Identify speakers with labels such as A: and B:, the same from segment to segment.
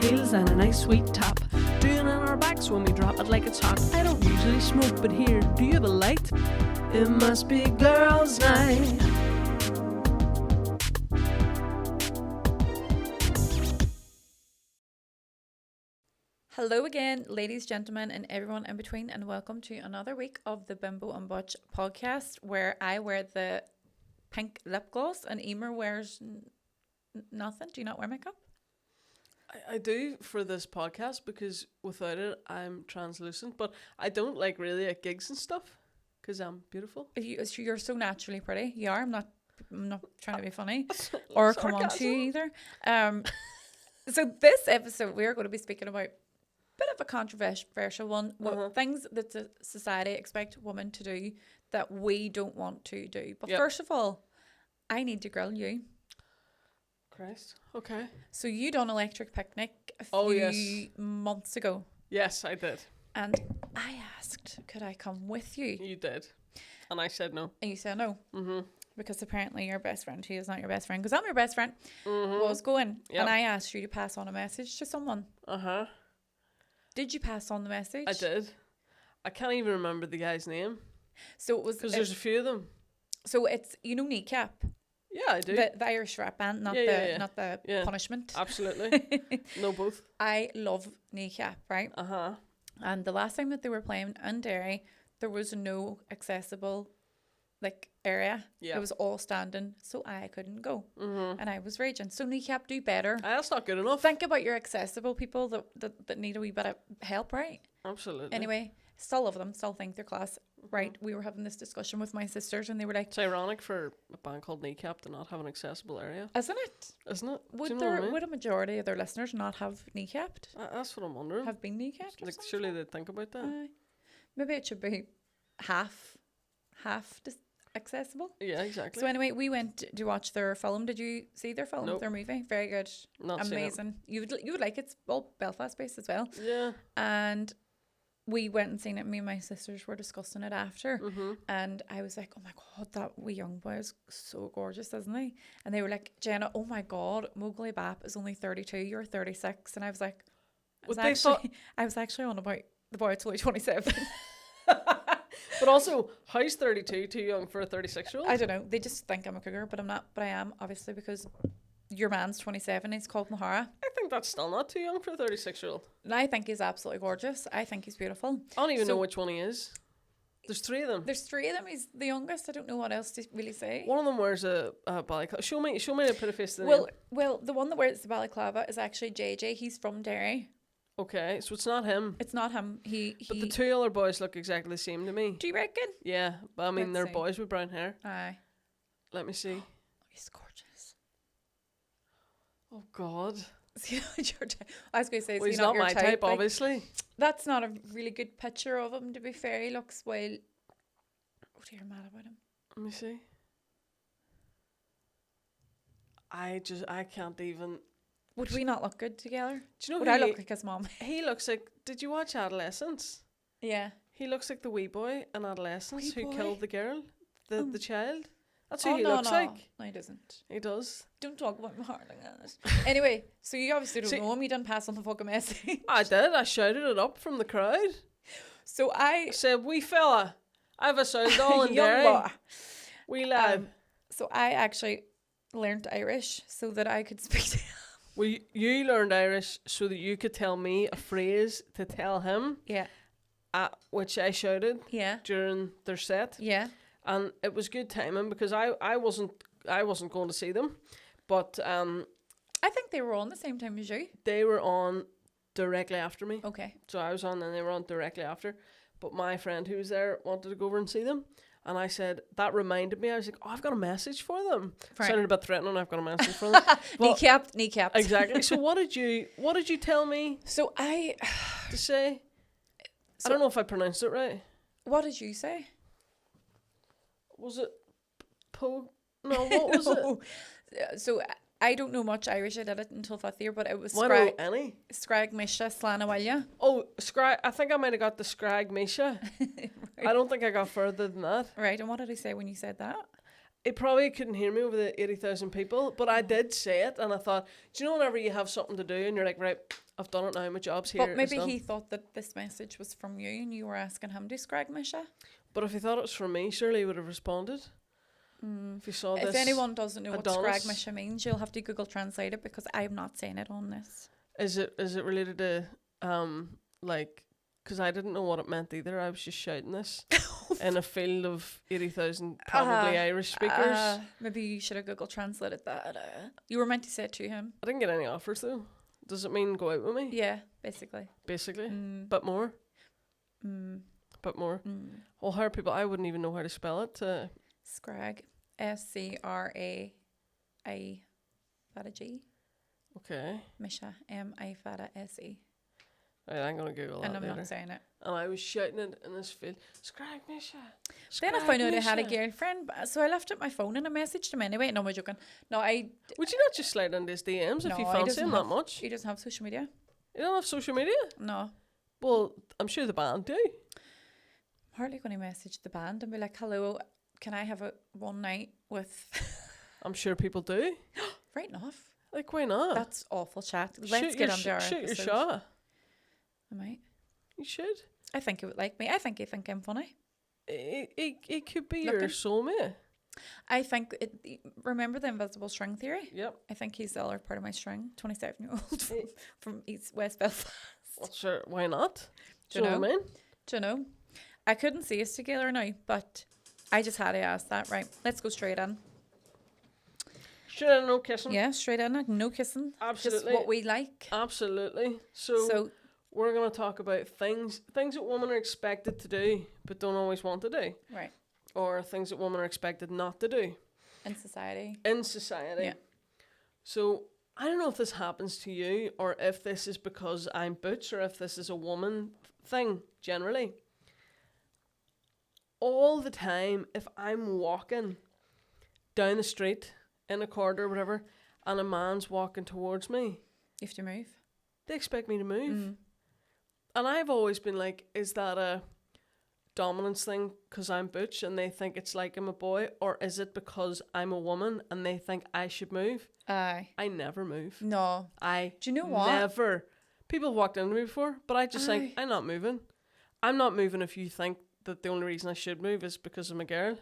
A: heels and a nice sweet top. Doing on our backs when we drop it like it's hot. I don't usually smoke, but here, do you have a light? It must be girls' night.
B: Hello again, ladies, gentlemen, and everyone in between, and welcome to another week of the Bimbo and Butch podcast, where I wear the pink lip gloss and Emer wears nothing. Do you not wear makeup?
A: I do for this podcast because without it, I'm translucent. But I don't like really at gigs and stuff because I'm beautiful.
B: You're so naturally pretty. You are. I'm not trying to be funny or come on to you either. So this episode, we're going to be speaking about bit of a controversial one. Things that society expect women to do that we don't want to do. But first of all, I need to grill you.
A: Christ. Okay.
B: So you done Electric Picnic a few months ago.
A: Yes, I did.
B: And I asked, could I come with you?
A: You did. And I said no.
B: And you said no.
A: Mm-hmm.
B: Because apparently your best friend, who is not your best friend, because I'm your best friend, was going. Yep. And I asked you to pass on a message to someone. Uh-huh. Did you pass on the message?
A: I did. I can't even remember the guy's name.
B: So it was...
A: Because there's a few of them.
B: So it's, Kneecap.
A: Yeah, I do.
B: The Irish rap band, not the punishment.
A: Absolutely. No, both.
B: I love Kneecap, right?
A: Uh-huh.
B: And the last time that they were playing in Derry, there was no accessible area. Yeah. It was all standing, so I couldn't go. Mm-hmm. And I was raging. So Kneecap, do better.
A: That's not good enough.
B: Think about your accessible people that need a wee bit of help, right?
A: Absolutely.
B: Anyway, still love them, still think they're class. Right, we were having this discussion with my sisters and they were like...
A: It's ironic for a band called Kneecap to not have an accessible area.
B: Isn't it?
A: Isn't it?
B: Would a majority of their listeners not have kneecapped?
A: That's what I'm wondering.
B: Have been kneecapped?
A: Like, surely they'd think about that.
B: Maybe it should be half accessible.
A: Yeah, exactly.
B: So anyway, we went to watch their film. Did you see their film? Nope. Their movie? Very good.
A: Not
B: amazing. You would like it. It's all Belfast based as well.
A: Yeah.
B: And we went and seen it. Me and my sisters were discussing it after, and I was like, "Oh my god, that wee young boy is so gorgeous, isn't he?" And they were like, "Jenna, oh my god, Mowgli Bap is only 32. You're 36." And I was like, I was actually on about the boy that's only 27.
A: But also, how's 32 too young for a 36-year-old?
B: I don't know. They just think I'm a cougar, but I'm not. But I am, obviously, because your man's 27. He's called Mahara.
A: I think that's still not too young for a 36-year-old.
B: And I think he's absolutely gorgeous. I think he's beautiful.
A: I don't even know which one he is. There's three of them.
B: He's the youngest. I don't know what else to really say.
A: One of them wears a balaclava. Show me to put a face to the name.
B: Well, the one that wears the balaclava is actually JJ. He's from Derry.
A: Okay, so it's not him.
B: It's not him.
A: But the two other boys look exactly the same to me.
B: Do you reckon?
A: Yeah, but I mean, they're boys with brown hair.
B: Aye.
A: Let me see.
B: He's gorgeous.
A: Oh, God.
B: I was going to say,
A: he's not my type, obviously.
B: That's not a really good picture of him, to be fair. He looks well... Oh, dear, I'm mad about him.
A: Let me see. I can't even...
B: Would we not look good together?
A: Do you know
B: Would I look like his mom?
A: He looks like... Did you watch Adolescence?
B: Yeah.
A: He looks like the wee boy in Adolescence who killed the girl, the child. That's who he looks like.
B: No, he doesn't.
A: He does.
B: Don't talk about my heart like that. Anyway, so you obviously don't know him. You didn't pass on the fucking message.
A: I did. I shouted it up from the crowd.
B: So I
A: said, "Wee fella, I have a sound doll in Derry. Wee lad."
B: So I actually learnt Irish so that I could speak to him.
A: Well, you learned Irish so that you could tell me a phrase to tell him.
B: Yeah.
A: Which I shouted.
B: Yeah.
A: During their set.
B: Yeah.
A: And it was good timing because I wasn't going to see them, but
B: I think they were on the same time as you.
A: They were on directly after me.
B: Okay.
A: So I was on and they were on directly after, but my friend who was there wanted to go over and see them, and I said that reminded me. I was like, "Oh, I've got a message for them." Right. Sounded a bit threatening. I've got a message for them.
B: Kneecapped.
A: Exactly. So what did you tell me?
B: So
A: to say. I don't know if I pronounced it right.
B: What did you say?
A: Was it No, what was it?
B: So I don't know much Irish. I did it until 5th year, but it was Scrag Misha Slanawalya.
A: Oh, Scrag. I think I might have got the Scrag Misha. Right. I don't think I got further than that.
B: Right, and what did he say when you said that?
A: He probably couldn't hear me over the 80,000 people, but I did say it, and I thought, do you know whenever you have something to do and you're like, right, I've done it now, my job's here.
B: But maybe he thought that this message was from you and you were asking him to scrag Misha.
A: But if he thought it was from me, surely he would have responded. If he saw this.
B: If anyone doesn't know
A: Adonis,
B: what scrag Misha means, you'll have to Google Translate it because I'm not saying it on this.
A: Is it related to, like, because I didn't know what it meant either. I was just shouting this in a field of 80,000 probably Irish speakers.
B: Maybe you should have Google Translated that. You were meant to say it to him.
A: I didn't get any offers though. Does it mean go out with me?
B: Yeah, basically.
A: Basically. Bit more. Bit more. Well, how are people? I wouldn't even know how to spell it.
B: Scrag. SCRAI. Fada G.
A: Okay.
B: Misha. MI Fada SE.
A: Right, I'm going to Google that
B: And I'm
A: later.
B: not saying it.
A: And I was shouting it in this field. Scrag Misha.
B: Then I found out I had a girlfriend, so I left up my phone and I messaged him anyway. No, I'm joking. No,
A: Would you not just slide into his DMs if you
B: he
A: fancy
B: doesn't
A: him that much?
B: He doesn't have social media.
A: You don't have social media?
B: No.
A: Well, I'm sure the band do.
B: Hardly going to message the band and be like, hello, can I have a one night with...
A: I'm sure people do.
B: Right enough.
A: Like, why not?
B: That's awful chat. Let's get on to our
A: shoot your
B: episode.
A: shot.
B: I might.
A: You should.
B: I think he would like me. I think he think I'm funny.
A: It could be
B: Looking.
A: your soulmate.
B: I think remember the invisible string theory?
A: Yep.
B: I think he's the other part of my string. 27-year-old from East West Belfast.
A: Well, sure, why not?
B: Do
A: you
B: you
A: know what I mean?
B: Do you know? I couldn't see us together now, but I just had to ask that. Right, let's go straight in.
A: Straight in, no kissing.
B: Yeah, straight in. No kissing.
A: Absolutely.
B: Just what we like.
A: Absolutely. So we're going to talk about things that women are expected to do but don't always want to do.
B: Right.
A: Or things that women are expected not to do.
B: In society.
A: In society.
B: Yeah.
A: So I don't know if this happens to you or if this is because I'm Butch or if this is a woman thing generally. All the time, if I'm walking down the street in a corridor or whatever and a man's walking towards me,
B: You have to move.
A: they expect me to move. And I've always been like, is that a dominance thing because I'm Butch and they think it's like I'm a boy, or is it because I'm a woman and they think I should move?
B: Aye.
A: I never move.
B: No.
A: I
B: Do you know what?
A: never. People have walked into me before, but I just think, I'm not moving. I'm not moving if you think that the only reason I should move is because I'm a girl.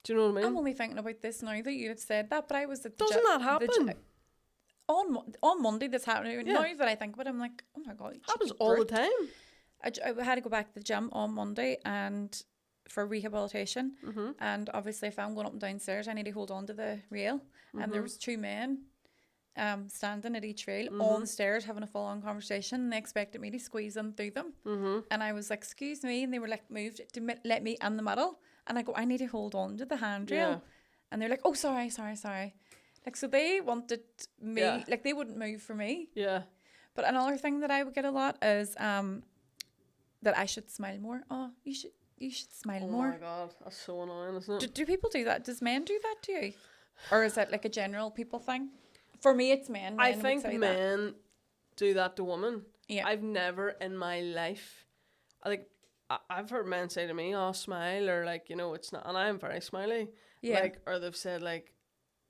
A: Do you know what I mean?
B: I'm only thinking about this now that you have said that, but I was at the
A: Doesn't that happen?
B: on Monday this happened.
A: Yeah.
B: Now that I think about it, I'm like, oh my God. you
A: Happens
B: cheeky
A: all the
B: brute.
A: time.
B: I had to go back to the gym on Monday and for rehabilitation. And obviously if I'm going up and downstairs, I need to hold on to the rail. And there was two men standing at each rail on the stairs having a full-on conversation, and they expected me to squeeze in through them. And I was like, excuse me, and they were like, moved to let me in the middle. And I go, I need to hold on to the handrail.
A: Yeah.
B: And they're like, oh, sorry. Like, so they wanted me, like they wouldn't move for me.
A: Yeah.
B: But another thing that I would get a lot is that I should smile more. Oh, you should smile more.
A: Oh my God, that's so annoying, isn't it?
B: Do people do that? Does men do that to you? Or is that like a general people thing? For me, it's men.
A: I think men do that to women.
B: Yeah.
A: I've never in my life, I've heard men say to me, oh, smile, or like, you know, it's not, and I'm very smiley.
B: Yeah.
A: Like, or they've said like,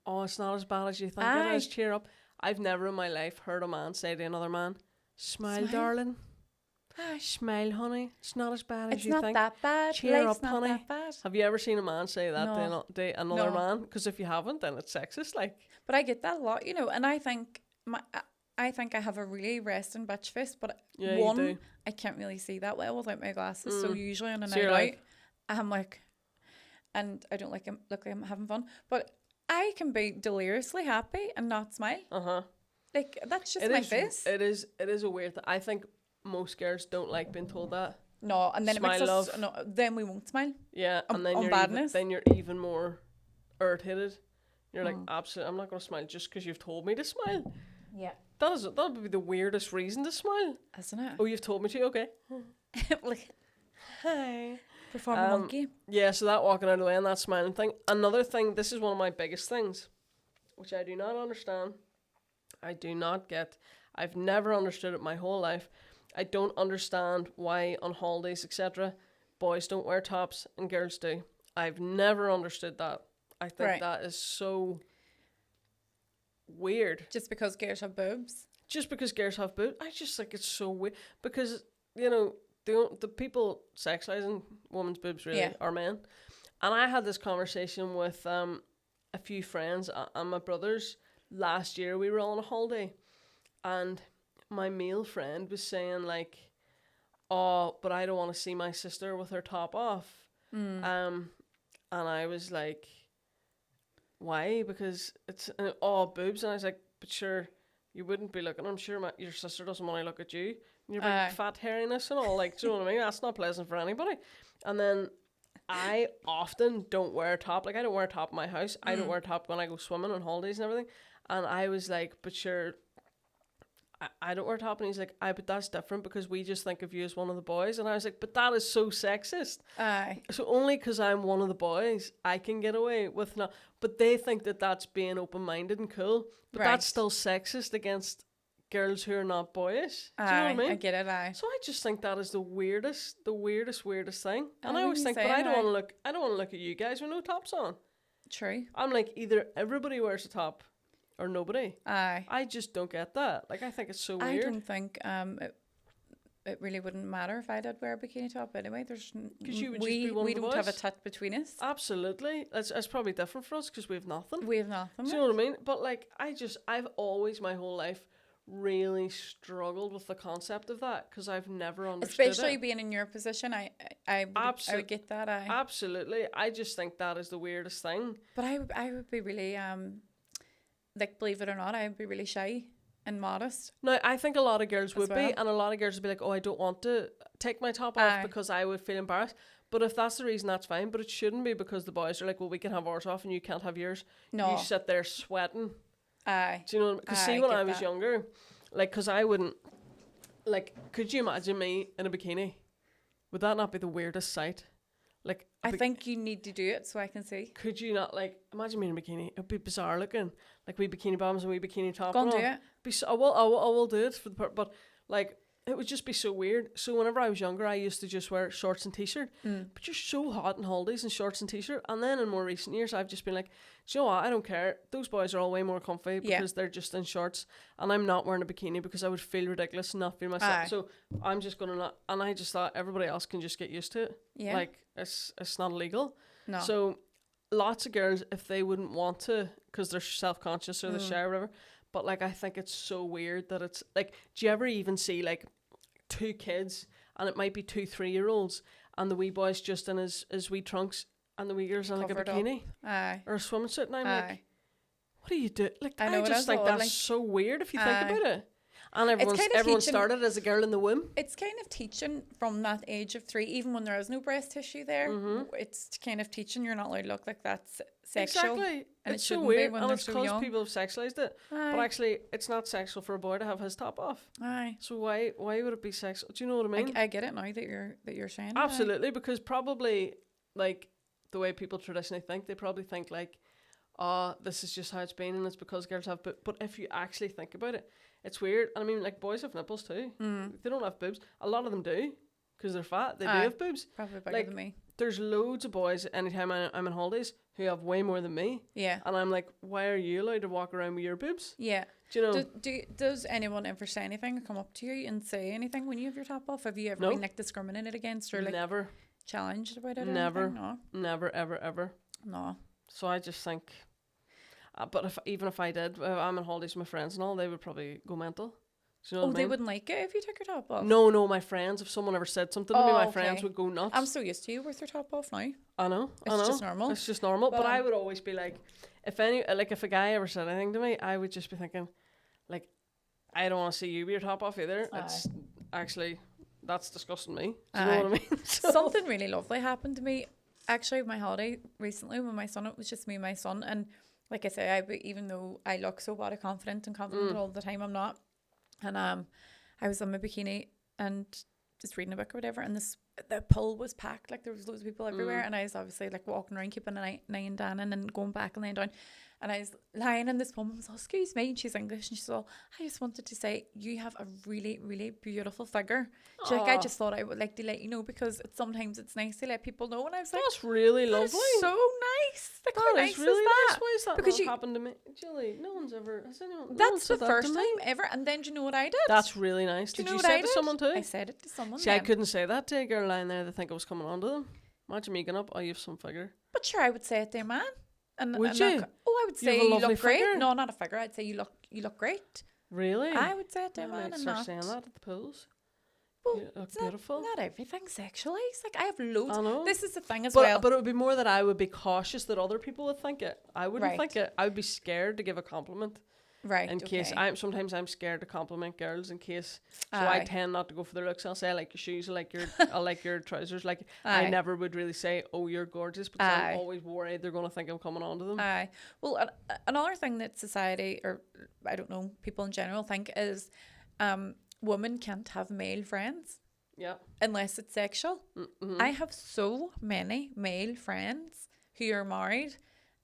A: oh, it's not as bad as you think
B: Aye.
A: it is, cheer up. I've never in my life heard a man say to another man, smile. Darling.
B: Aye.
A: Smile, honey. It's not as bad as
B: It's
A: you
B: not
A: think.
B: that bad.
A: Cheer
B: Life's
A: up,
B: not
A: honey.
B: that bad.
A: Have you ever seen a man say that
B: No.
A: to another
B: No.
A: man? Because if you haven't, then it's sexist. Like,
B: But I get that a lot, you know, and I think I have a really resting bitch face, but
A: yeah, you do.
B: I can't really see that well without my glasses. So usually on a
A: So
B: night
A: you're
B: out,
A: like-
B: I'm like, and I don't look like I'm having fun, but I can be deliriously happy and not smile. Like that's just my face.
A: It is a weird thing. I think most girls don't like being told that.
B: No, and then
A: Smile,
B: it makes us.
A: love.
B: No, then we won't smile.
A: Yeah, and then
B: on
A: you're
B: badness.
A: then you're even more irritated. You're like, absolutely, I'm not going to smile just because you've told me to smile.
B: Yeah,
A: That would be the weirdest reason to smile.
B: isn't it?
A: Oh, you've told me to. Okay.
B: Like
A: Hi.
B: perform a monkey.
A: Yeah, so that walking out of the way and that smiling thing. Another thing, this is one of my biggest things, which I do not understand. I do not get. I've never understood it my whole life. I don't understand why on holidays, etc., boys don't wear tops and girls do. I've never understood that. I think
B: Right.
A: that is so weird.
B: Just because girls have boobs.
A: Just because girls have boobs, I just think it's so weird. Because, the people sexualizing women's boobs really
B: Yeah.
A: are men. And I had this conversation with a few friends and my brothers last year. We were on a holiday, and my male friend was saying, like, oh, but I don't want to see my sister with her top off. And I was like, why? Because it's boobs. And I was like, but sure, you wouldn't be looking. I'm sure your sister doesn't want to look at you. And you're
B: Aye.
A: like fat hairiness and all. Like, do you know what I mean? That's not pleasant for anybody. And then I often don't wear a top. Like, I don't wear a top in my house. I don't wear a top when I go swimming on holidays and everything. And I was like, but sure, I don't wear a top. And he's like, but that's different because we just think of you as one of the boys. And I was like, but that is so sexist.
B: Aye.
A: So only because I'm one of the boys, I can get away with not. But they think that that's being open-minded and cool. But
B: Right.
A: that's still sexist against girls who are not boyish. Do you know what I mean?
B: I get it. Aye.
A: So I just think that is the weirdest thing. And I
B: when
A: always
B: you
A: think,
B: say
A: but I
B: it,
A: don't want to look. I don't want to look at you guys with no tops on.
B: True.
A: I'm like, either everybody wears a top or nobody.
B: Aye.
A: I just don't get that. Like, I think it's so
B: I
A: weird.
B: don't think it really wouldn't matter if I did wear a bikini top anyway. There's
A: 'Cause you would just be one of
B: we
A: the
B: don't have a
A: boys.
B: tit between us.
A: Absolutely. It's probably different for us because we have nothing.
B: We have nothing.
A: Do you know what I mean? But like, I've always my whole life really struggled with the concept of that because I've never understood
B: Especially
A: it.
B: being in your position, I would get that.
A: Absolutely. I just think that is the weirdest thing.
B: But I would be really like, believe it or not, I would be really shy and modest.
A: Now, I think a lot of girls
B: As
A: would
B: well.
A: be, and a lot of girls would be like, oh, I don't want to take my top off
B: Aye.
A: because I would feel embarrassed. But if that's the reason, that's fine. But it shouldn't be because the boys are like, well, we can have ours off and you can't have yours.
B: No.
A: You sit there sweating.
B: Aye.
A: Do you know? Because see,
B: I
A: when
B: get
A: I was
B: that.
A: younger, like, because I wouldn't, like, could you imagine me in a bikini? Would that not be the weirdest sight? Like,
B: I think you need to do it so I can see.
A: could you not, like, imagine me in a bikini? It'd be bizarre looking, like wee bikini bottoms and wee bikini top.
B: Go and
A: and
B: do
A: all.
B: it.
A: Be so, I will do it for the part, but like, it would just be so weird. So whenever I was younger, I used to just wear shorts and t-shirt. But you're so hot in holidays in shorts and t-shirt. And then in more recent years, I've just been like, do you know what? I don't care. Those boys are all way more comfy
B: Yeah.
A: because they're just in shorts. And I'm not wearing a bikini because I would feel ridiculous and not feel myself.
B: Aye.
A: So I'm just going to not. And I just thought everybody else can just get used to it.
B: Yeah.
A: Like, it's not illegal.
B: No.
A: So lots of girls, if they wouldn't want to because they're self-conscious or they're shy or whatever. But like, I think it's so weird that it's like, do you ever even see like two kids and it might be 2 3-year-olds and the wee boy's just in his wee trunks and the wee girl's in like a
B: Covered up.
A: bikini
B: Aye.
A: or a swimming suit, and I'm
B: Aye.
A: like, what do you do? Like,
B: I
A: I,
B: know, it
A: just
B: is
A: think
B: odd,
A: that's
B: like-
A: so weird if you think
B: Aye.
A: about it. And everyone
B: kind of teaching-
A: started as a girl in the womb.
B: It's kind of teaching from that age of 3, even when there is no breast tissue there. It's kind of teaching you're not allowed to look like that's sexual.
A: Exactly.
B: And
A: It's
B: it
A: so
B: shouldn't be
A: weird,
B: when
A: and
B: they're
A: it's
B: so
A: because
B: young.
A: people have sexualized it. But
B: Aye.
A: actually, it's not sexual for a boy to have his top off.
B: Aye.
A: So why would it be sexual? Do you know what I mean?
B: I get it now that you're saying it.
A: Absolutely, because probably like the way people traditionally think, they probably think like, oh, this is just how it's been and it's because girls have boobs. But if you actually think about it, it's weird. And I mean, like, boys have nipples too. They don't have boobs. A lot of them do because they're fat. They do
B: Aye.
A: have boobs.
B: Probably bigger
A: like,
B: than me.
A: There's loads of boys anytime I'm on holidays who have way more than me.
B: Yeah.
A: And I'm like, why are you allowed to walk around with your boobs?
B: Yeah.
A: Do you know?
B: Does anyone ever say anything or come up to you and say anything when you have your top off? Have you ever
A: No.
B: been like discriminated against or like
A: Never,
B: challenged about it? Or
A: Never.
B: anything? No.
A: never, ever, ever.
B: No.
A: So I just think, but even if I did, I'm on holidays with my friends and all, they would probably go mental. Do you know
B: Oh,
A: what I
B: they
A: mean?
B: wouldn't like it if you took your top off.
A: No, my friends. If someone ever said something to me,
B: Oh,
A: my
B: okay.
A: friends would go nuts.
B: I'm so used to you with your top off now.
A: I know.
B: It's just normal.
A: It's just normal. But
B: But,
A: I would always be like, if a guy ever said anything to me, I would just be thinking, like, I don't want to see you with your top off either.
B: Aye.
A: It's actually, that's disgusting me. Do you know
B: Aye.
A: what I mean? So-
B: Something really lovely happened to me actually my holiday recently with my son. It was just me and my son, and like I say, even though I look so body confident and confident all the time, I'm not. And I was in my bikini and just reading a book or whatever, and this the pool was packed, like there was loads of people everywhere, and I was obviously like walking around keeping an eye and down and then going back and laying down, and I was lying, and this woman was, oh, excuse me, and she's English, and she's all, I just wanted to say you have a really, really beautiful figure. She's like, I just thought I would like to let you know, because sometimes it's nice to let people know. And I was like,
A: that's really
B: that
A: lovely.
B: is so nice. Like, how nice
A: really
B: is that?
A: nice. Why is that
B: Because
A: not happened to me, Julie? No one's ever. Has anyone? No one
B: That's the
A: said that
B: first
A: to
B: time
A: me.
B: ever. And then do you know what I did?
A: That's really nice.
B: Do
A: Did
B: you know
A: you
B: what
A: say
B: I
A: it to
B: did?
A: someone too?
B: I said it to someone.
A: See, I
B: then.
A: couldn't say that to a girl lying there to think I was coming on to them. Imagine me getting up. Oh, you have some figure.
B: But sure, I would say it to a man. And
A: Would
B: and
A: you?
B: I would
A: You have
B: say
A: a
B: you
A: lovely
B: look great.
A: figure?
B: No, not a figure. I'd say you look great.
A: Really?
B: I would say it to a
A: I
B: man
A: might
B: and
A: start
B: not.
A: saying that at the pools.
B: Well,
A: You look
B: it's
A: beautiful.
B: Not everything sexualized. Like, I have loads.
A: I know.
B: This is the thing as
A: But,
B: well.
A: but it would be more that I would be cautious that other people would think it. I wouldn't
B: Right.
A: think it. I would be scared to give a compliment
B: Right.
A: in case
B: okay.
A: sometimes I'm scared to compliment girls in case. So I
B: Aye.
A: tend not to go for their looks. I'll say I like your shoes, I like your trousers. Like
B: Aye.
A: I never would really say, oh, you're gorgeous, because
B: Aye.
A: I'm always worried they're gonna think I'm coming on to them.
B: Aye. Well, another thing that society, or I don't know, people in general think is, women can't have male friends
A: Yeah.
B: unless it's sexual.
A: Mm-hmm.
B: I have so many male friends who are married,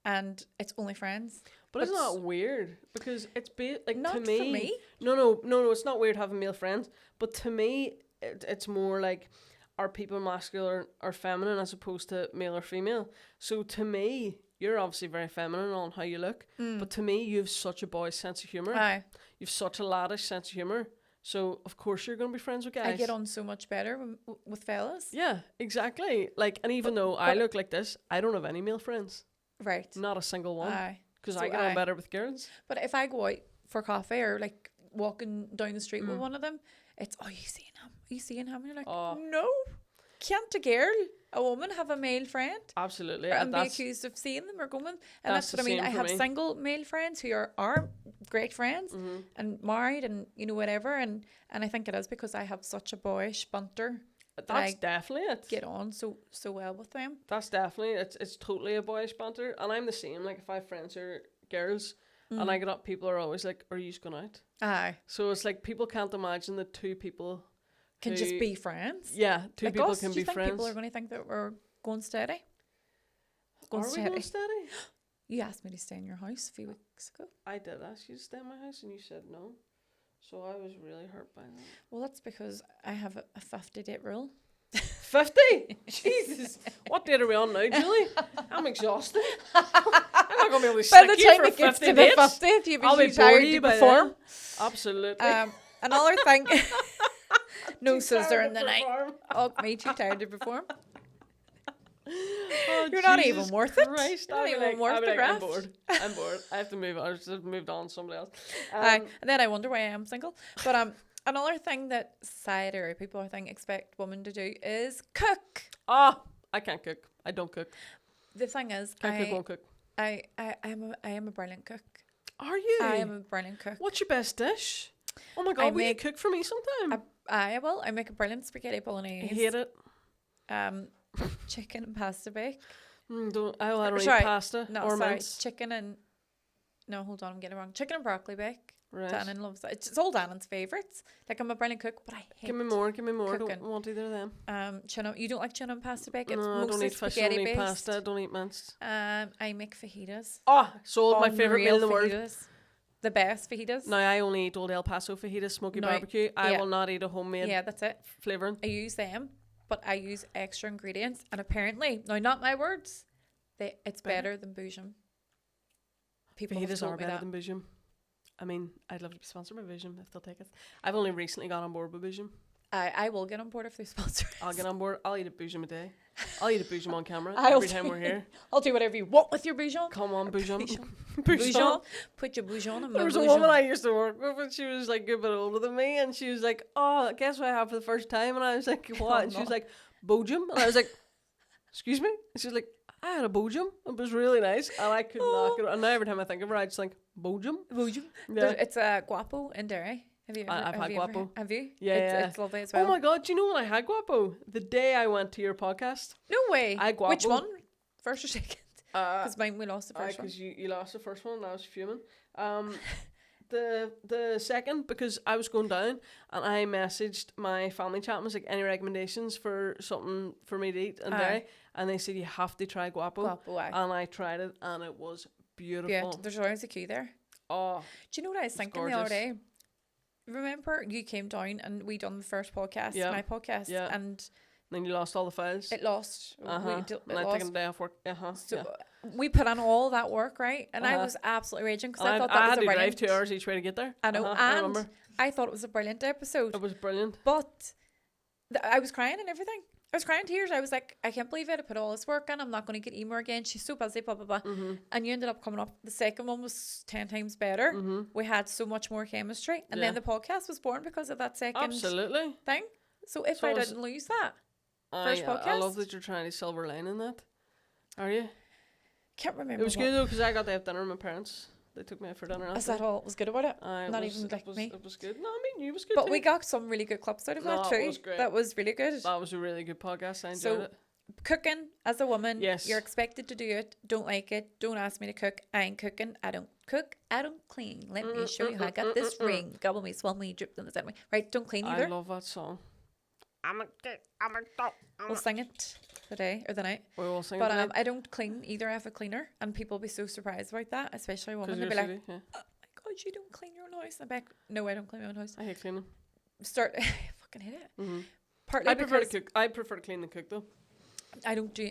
B: and it's only friends.
A: But isn't that weird? Because it's like
B: Not
A: to
B: for
A: me.
B: me.
A: No. It's not weird having male friends. But to me, it's more like, are people masculine or feminine as opposed to male or female? So to me, you're obviously very feminine on how you look. But to me, you have such a boy's sense of humor.
B: Aye.
A: You've such a laddish sense of humor. So of course you're going to be friends with guys.
B: I get on so much better with fellas.
A: Yeah, exactly. Like, and even though I look like this, I don't have any male friends.
B: Right.
A: Not a single one.
B: Aye.
A: Because
B: So
A: I get on better with girls.
B: But if I go out for coffee or like walking down the street with one of them, it's, oh, you seeing him? Are you seeing him? And you're like, no. Can't a woman have a male friend?
A: Absolutely.
B: And be accused of seeing them or going? And
A: that's
B: that's what I
A: the
B: mean.
A: same
B: I
A: for
B: have
A: me.
B: single male friends who are great friends and married and, you know, whatever. And I think it is because I have such a boyish bunter.
A: That's definitely it.
B: Get on so well with them.
A: That's definitely it's totally a boyish banter, and I'm the same. Like if I have friends who are girls, and I get up, people are always like, "Are you just going out?"
B: Aye.
A: So it's like people can't imagine that two people
B: Can just be friends.
A: Yeah, two
B: Like
A: people
B: us,
A: can
B: do
A: be
B: you think
A: friends.
B: people are going to think that we're going steady?
A: Are we going steady?
B: You asked me to stay in your house a few weeks ago.
A: I did ask you to stay in my house, and you said no. So I was really hurt by that.
B: Well, that's because I have a 50-date rule.
A: 50? Jesus. What date are we on now, Julie? I'm exhausted. I'm not going to be able to
B: By
A: stick
B: the
A: you
B: time
A: for
B: it gets
A: 50
B: to the
A: dates.
B: 50th, you'll
A: I'll
B: be
A: be
B: too tired
A: bored
B: to
A: by
B: perform.
A: then. Absolutely.
B: Another thing. No
A: Too
B: scissor
A: tired
B: in the
A: to
B: night.
A: perform.
B: Oh, me too tired to perform.
A: Oh,
B: You're not
A: Jesus
B: even worth it.
A: Christ.
B: You're not
A: I'd be
B: even
A: like,
B: worth
A: I'd be
B: the
A: like, I'm
B: graft.
A: bored. I'm bored. I have to move on. I just moved on to somebody else.
B: Aye. And then I wonder why I am single. But another thing that society or people I think expect women to do is cook.
A: I can't cook. I don't cook.
B: The thing is,
A: Can't cook, won't cook.
B: I am a brilliant cook.
A: Are you?
B: I am a brilliant cook.
A: What's your best dish? Oh my God, will you cook for me sometime?
B: I make a brilliant spaghetti bolognese.
A: I hate it.
B: Chicken and pasta bake.
A: I don't eat
B: Sorry,
A: pasta or mince.
B: chicken and hold on, I'm getting it wrong. Chicken and broccoli bake.
A: Right.
B: Dannon loves that. It's all Dannon's favourites. Like, I'm a brilliant cook, but I hate.
A: Give me more.
B: cooking.
A: Don't want either of them.
B: Tuna. You don't like tuna and pasta bake? It's
A: No, I don't
B: mostly
A: eat fish. I
B: spaghetti
A: don't eat
B: based.
A: pasta. I don't eat minced.
B: I make fajitas.
A: Sold my favourite meal in the world.
B: Fajitas. The best fajitas.
A: Now I only eat Old El Paso fajitas, smoky barbecue. I will not eat a homemade
B: Yeah, that's it.
A: flavouring.
B: I use them, but I use extra ingredients, and apparently, now not my words, it's better than Boujum. People have
A: Fajitas
B: told
A: are
B: me
A: better
B: that.
A: than Boujum. I mean, I'd love to be sponsored by Boujum if they'll take it. I've only recently got on board with Boujum.
B: I will get on board if they sponsor us.
A: I'll get on board. I'll eat a Boujum a day. I'll eat a Boujum on camera
B: I'll
A: every time we're here.
B: I'll do whatever you want with your Boujum.
A: Come on, Boujum.
B: Boujum. Put your Boujum in my
A: There was a
B: Boujum.
A: woman I used to work with, and she was like a good bit older than me, and she was like, "Oh, guess what I had for the first time?" And I was like, "What?" And she was like, "Boujum," and I was like, "Excuse me?" And she was like, "I had a Boujum. It was really nice," and I could not get it. And now every time I think of her, I just think Boujum.
B: Boujum.
A: Yeah.
B: It's a Guapo in Derry. Have you ever,
A: I've had Guapo.
B: Have you?
A: Yeah,
B: It's lovely as well.
A: Oh my God! Do you know when I had Guapo? The day I went to your podcast.
B: No way.
A: I had Guapo.
B: Which one? First or second?
A: Because
B: Because mine we lost the first one.
A: you lost the first one, and I was fuming. the second, because I was going down and I messaged my family chat and was like, any recommendations for something for me to eat and day? And they said you have to try guapo. And I tried it and it was beautiful.
B: Good. There's always a queue there.
A: Oh,
B: do you know what I was thinking
A: gorgeous.
B: the other day? Remember you came down and we done the first podcast, my podcast, and
A: then you lost all the files.
B: It lost.
A: And I taken a day off work.
B: So we put on all that work, right? And I was absolutely raging because I thought that was
A: had
B: a
A: to
B: brilliant.
A: drive 2 hours each way to get there.
B: I know,
A: I
B: and
A: remember.
B: I thought it was a brilliant episode.
A: It was brilliant.
B: But I was crying and everything. I was crying tears. I was like, I can't believe it. I put all this work in. I'm not going to get Emer again. She's so busy, blah, blah, blah. And you ended up coming up. The second one was 10 times better. We had so much more chemistry. And then the podcast was born because of that second thing. So if I didn't lose that first podcast.
A: I love that you're trying to silver lining that. Are you?
B: Can't remember.
A: It was good though, because I got to have dinner with my parents. They took me out for dinner.
B: Is that all was good about it? Not even like me.
A: It was good. No, I mean, you was good
B: But
A: too.
B: we got some really good clips out of that too.
A: It was great.
B: That was really good.
A: That was a really good podcast. I enjoyed it.
B: Cooking as a woman,
A: yes,
B: you're expected to do it. Don't like it. Don't ask me to cook. I ain't cooking. I don't cook. I don't clean. Let me show you how I got this ring. Gobble me, swallow me, drip them the same way. Right? Don't clean either.
A: I love that song.
B: We'll sing it today or the night.
A: We will sing
B: but
A: it.
B: I don't clean either. I have a cleaner, and people will be so surprised about that, especially women. They'll be like, "Oh my god, you don't clean your own house." I'm like, "No, I don't clean my own house.
A: I hate cleaning.
B: I fucking hate it.
A: Partly I prefer to cook. I prefer to clean than cook though.
B: I don't do.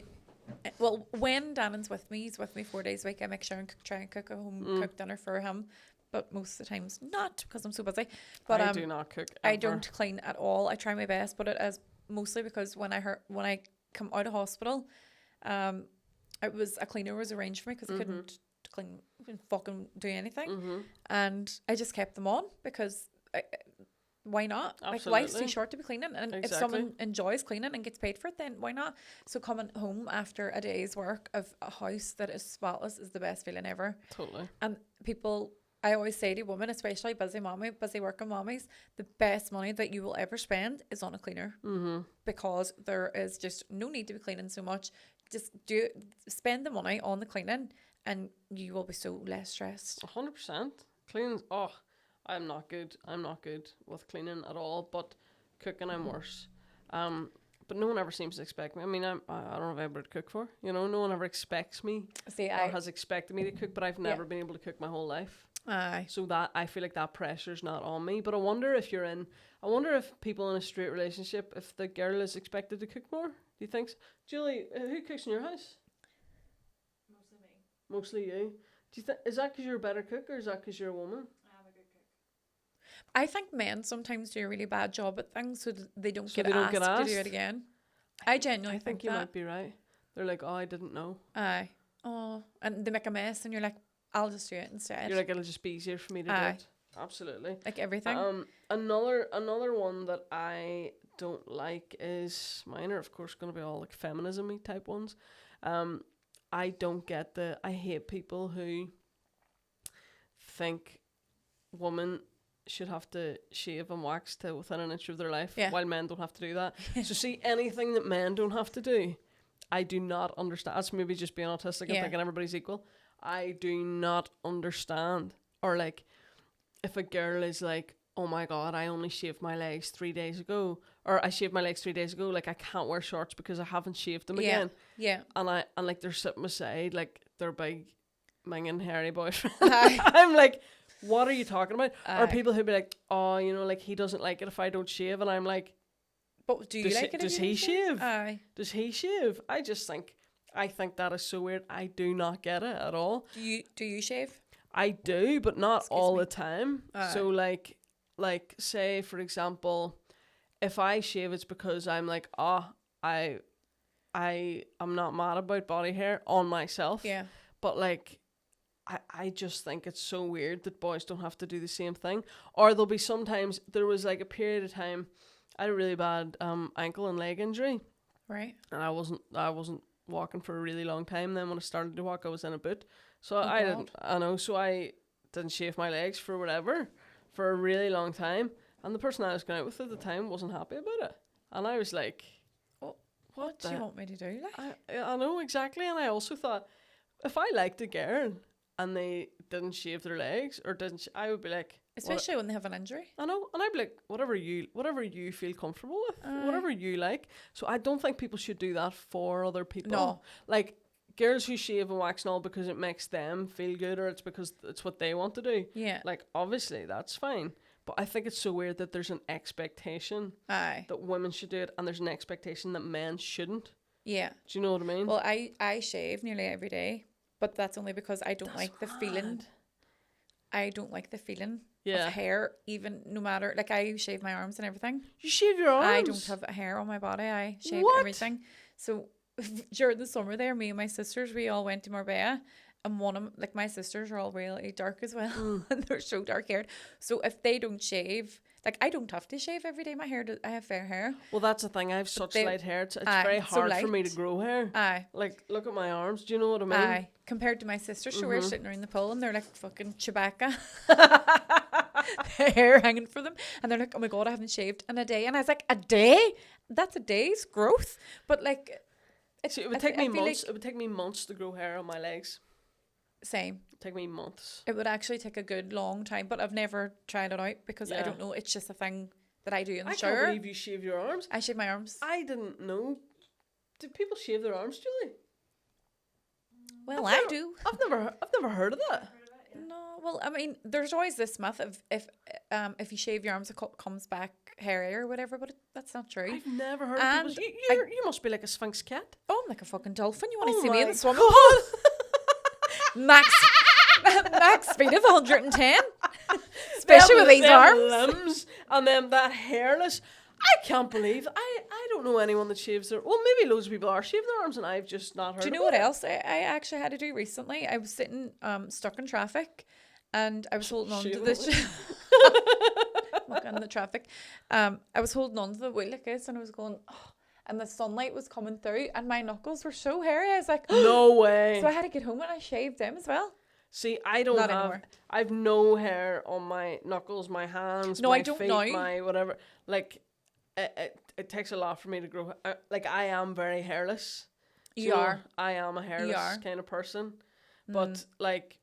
B: Well, when Dannon's with me, he's with me 4 days a week. I make sure and try and cook a home cooked dinner for him. But most of the times not, because I'm so busy. But
A: I do not cook.
B: I don't clean at all. I try my best, but it is mostly because when I come out of hospital, it was a cleaner was arranged for me because I couldn't clean, fucking do anything, and I just kept them on because why not?
A: Absolutely.
B: Like life's too short to be cleaning, and if someone enjoys cleaning and gets paid for it, then why not? So coming home after a day's work of a house that is spotless is the best feeling ever.
A: Totally.
B: And people. I always say to women, especially busy working mommies, the best money that you will ever spend is on a cleaner, because there is just no need to be cleaning so much. Just spend the money on the cleaning, and you will be so less stressed.
A: 100%. Cleaning. Oh, I'm not good. I'm not good with cleaning at all. But cooking, I'm worse. But no one ever seems to expect me. I mean, I don't have anybody to cook for. You know, no one ever expects me or has expected me to cook. But I've never been able to cook my whole life.
B: Aye.
A: So that I feel like that pressure's not on me. But I wonder if people in a straight relationship, if the girl is expected to cook more. Do you think so? Julie, who cooks in your house?
B: Mostly me.
A: Mostly you. Do you think is that because you're a better cook, or is that because you're a woman?
B: I'm a good cook. I think men sometimes do a really bad job at things, so they don't get asked to do it again. I genuinely think
A: you might be right. They're like, oh, I didn't know.
B: Aye. Oh, and they make a mess, and you're like, I'll just do it instead.
A: You're like, it'll just be easier for me to do it. Absolutely.
B: Like everything.
A: Another one that I don't like is, mine are of course going to be all like feminism-y type ones. I don't get I hate people who think women should have to shave and wax to within an inch of their life, while men don't have to do that. So see, anything that men don't have to do, I do not understand. That's maybe just being autistic and thinking everybody's equal. I do not understand. Or like, if a girl is like, oh my god, I only shaved my legs 3 days ago, or I shaved my legs 3 days ago, like I can't wear shorts because I haven't shaved them again.
B: Yeah.
A: And like they're sitting beside like their big minging hairy boyfriend. I'm like, what are you talking about? Or people who be like, oh, you know, like he doesn't like it if I don't shave, and I'm like,
B: but do you like it?
A: Does he shave?
B: Aye.
A: Does he shave? I think that is so weird. I do not get it at all.
B: Do you shave? I
A: do, but not all the time. So like say for example, if I shave, it's because I'm like, I'm not mad about body hair on myself. Yeah. But like, I just think it's so weird that boys don't have to do the same thing. Or there'll be sometimes, there was like a period of time, I had a really bad ankle and leg injury.
B: Right.
A: And I wasn't walking for a really long time. Then when I started to walk, I was in a boot. So so I didn't shave my legs for a really long time. And the person I was going out with at the time wasn't happy about it. And I was like,
B: what do you want me to do?
A: I know, exactly. And I also thought, if I liked a girl and they didn't shave their legs or didn't, I would be like,
B: Especially when they have an injury.
A: I know, and I'd be like, whatever you feel comfortable with, whatever you like. So I don't think people should do that for other people.
B: No.
A: Like, girls who shave and wax and all because it makes them feel good or it's because it's what they want to do.
B: Yeah.
A: Like, obviously, that's fine. But I think it's so weird that there's an expectation
B: Aye.
A: that women should do it and there's an expectation that men shouldn't.
B: Yeah.
A: Do you know what I mean?
B: Well, I shave nearly every day, but that's only because I don't like the feeling. I don't like the feeling of hair, even no matter, like I shave my arms and everything.
A: You shave your arms?
B: I don't have hair on my body. I shave everything. So during the summer there, me and my sisters, we all went to Marbella, and one of, like, my sisters are all really dark as well, and they're so dark haired. So if they don't shave, like, I don't have to shave every day. My hair, I have fair hair.
A: Well, that's the thing. I have such light hair. It's very hard for me to grow hair.
B: Aye.
A: Like, look at my arms. Do you know what I mean?
B: Aye. Compared to my sisters, who were sitting around the pool, and they're like fucking Chewbacca. Hair hanging for them, and they're like, oh my god, I haven't shaved in a day. And I was like, a day? That's a day's growth. But like,
A: it would take me months. Like, it would take me months to grow hair on my legs.
B: Same.
A: It'd take me months.
B: It would actually take a good long time, but I've never tried it out because I don't know. It's just a thing that I do in the shower. I
A: can't believe you shave your arms.
B: I shave my arms.
A: I didn't know. Do people shave their arms, Julie?
B: Well, I do.
A: I've never heard of that.
B: No, well, I mean, there's always this myth of if you shave your arms, it comes back hairy or whatever, but that's not true.
A: I've never heard of people. You must be like a Sphinx cat.
B: Oh, I'm like a fucking dolphin. You want to see me in the swimming pool? max speed of 110. Especially with these arms.
A: Limbs and then that hairless. I can't believe I don't know anyone that shaves their. Well, maybe loads of people are shaving their arms, and I've just not heard.
B: Do you know what else I actually had to do recently? I was sitting stuck in traffic, and I was holding on to this. In the traffic, I was holding on to the wheel like this, and I was going, oh, and the sunlight was coming through, and my knuckles were so hairy. I was like,
A: no way.
B: So I had to get home and I shaved them as well.
A: See, I don't have. I've no hair on my knuckles, my hands, my feet, my whatever. Like. It takes a lot for me to grow. Like, I am very hairless.
B: You are.
A: I am a hairless kind of person. But like,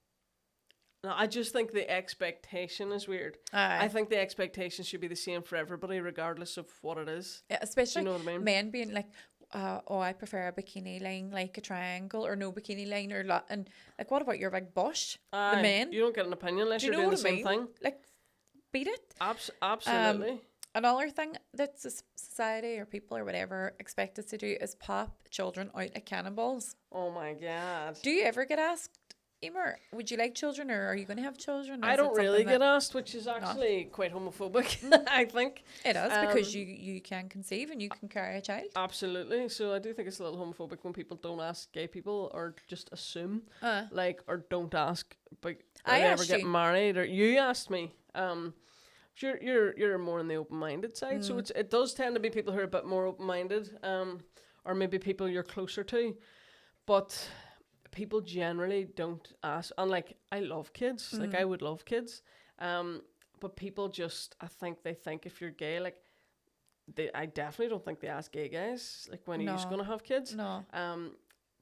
A: no, I just think the expectation is weird. I think the expectation should be the same for everybody, regardless of what it is.
B: Yeah, especially,
A: you know what I mean?
B: Men being like, I prefer a bikini line, like a triangle, or no bikini line, or and like, what about your big bush? The men.
A: You don't get an opinion unless you're doing the same thing.
B: Like, beat it.
A: Absolutely.
B: Another thing that society or people or whatever expect us to do is pop children out at cannonballs.
A: Oh my god.
B: Do you ever get asked, Emer, would you like children, or are you going to have children?
A: I don't really get asked, which is actually quite homophobic, I think.
B: It is, because you can conceive and you can carry a child.
A: Absolutely. So I do think it's a little homophobic when people don't ask gay people, or just assume, or don't ask, but they ever get married. Or you asked me, You're more on the open-minded side, so it does tend to be people who are a bit more open-minded, or maybe people you're closer to, but people generally don't ask. And like, I love kids, like I would love kids, but people just, I think they think if you're gay, like I definitely don't think they ask gay guys like when are you gonna have kids.
B: No.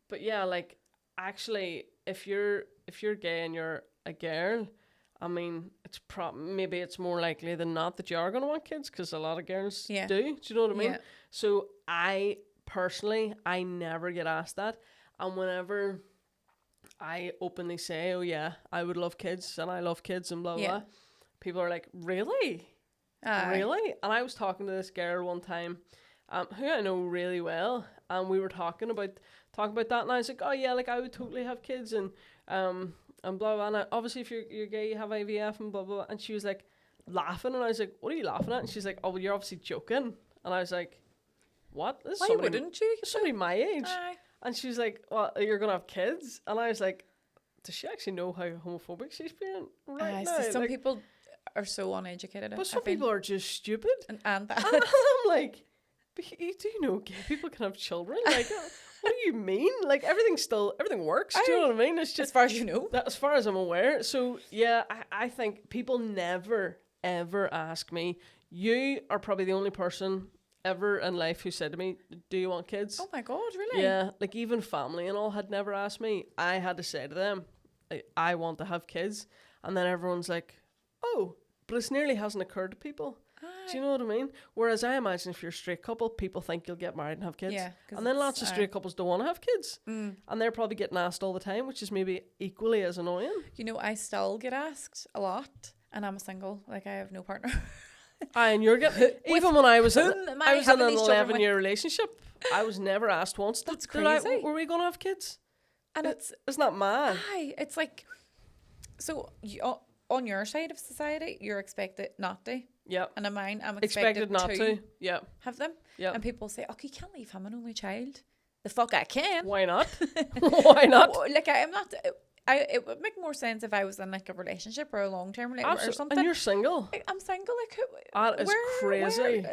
A: But yeah, like actually, if you're gay and you're a girl, I mean, it's maybe it's more likely than not that you are going to want kids, because a lot of girls do. Do you know what I mean? Yeah. So I never get asked that. And whenever I openly say, oh yeah, I would love kids and I love kids and blah, blah, people are like, really? Really? And I was talking to this girl one time, who I know really well, and we were talking about that, and I was like, oh yeah, like I would totally have kids, and blah, blah, and obviously if you're gay, you have IVF and blah, blah, and she was like laughing, and I was like, what are you laughing at? And she's like, oh, well, you're obviously joking. And I was like, what?
B: Why wouldn't you?
A: Somebody my age. And she's like, well, you're going to have kids? And I was like, does she actually know how homophobic she's being right now?
B: Some people are so uneducated.
A: But some people are just stupid.
B: And
A: I'm like, do you know gay people can have children? Like, what do you mean? Like, everything works. Do you know what I mean? It's just,
B: as far as you know.
A: As far as I'm aware. So, yeah, I think people never, ever ask me. You are probably the only person ever in life who said to me, do you want kids?
B: Oh my God, really?
A: Yeah, like even family and all had never asked me. I had to say to them, I want to have kids, and then everyone's like, oh, but it's nearly hasn't occurred to people. Do you know what I mean? Whereas I imagine if you're a straight couple, people think you'll get married and have kids.
B: Yeah,
A: and then lots of straight couples don't want to have kids. And they're probably getting asked all the time, which is maybe equally as annoying.
B: You know, I still get asked a lot, and I'm a single. Like, I have no partner.
A: And you're getting... Even when I was in
B: am
A: I
B: I
A: was in
B: having
A: an
B: these children
A: 11-year relationship, I was never asked once.
B: That's
A: did I-
B: crazy.
A: were we going to have kids?
B: And it's...
A: Isn't that mad?
B: Aye, it's like... So, on your side of society, you're expected not to.
A: Yep.
B: And on mine, I'm
A: Expected not to. Yeah.
B: have them.
A: Yeah.
B: And people say, okay, you can't leave him an only child. The fuck I can.
A: Why not? Why not?
B: Like, I'm not... it would make more sense if I was in like a relationship or a long-term relationship or something.
A: And you're single.
B: I'm single. Like, who?
A: That is crazy.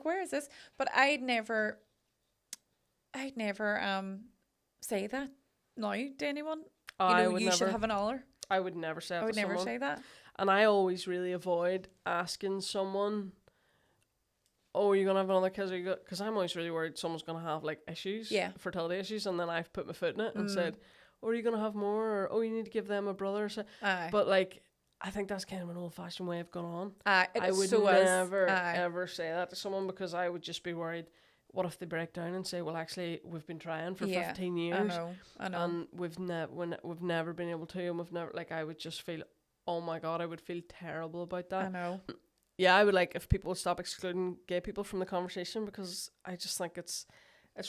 B: Where is this? But I'd never say that now to anyone. You should have an honour.
A: I would never say that.
B: I would
A: to
B: never
A: someone.
B: say that.
A: And I always really avoid asking someone, oh, are you going to have another kid? Because I'm always really worried someone's going to have like issues, fertility issues, and then I've put my foot in it and said, oh, are you going to have more? Or, oh, you need to give them a brother. So. But like, I think that's kind of an old-fashioned way of going on. I would never, ever say that to someone because I would just be worried, what if they break down and say, well, actually, we've been trying for 15 years.
B: I know.
A: And we've never been able to, and we've never, like, I would just feel, oh my God, I would feel terrible about that.
B: I know.
A: Yeah, I would like if people would stop excluding gay people from the conversation because I just think it's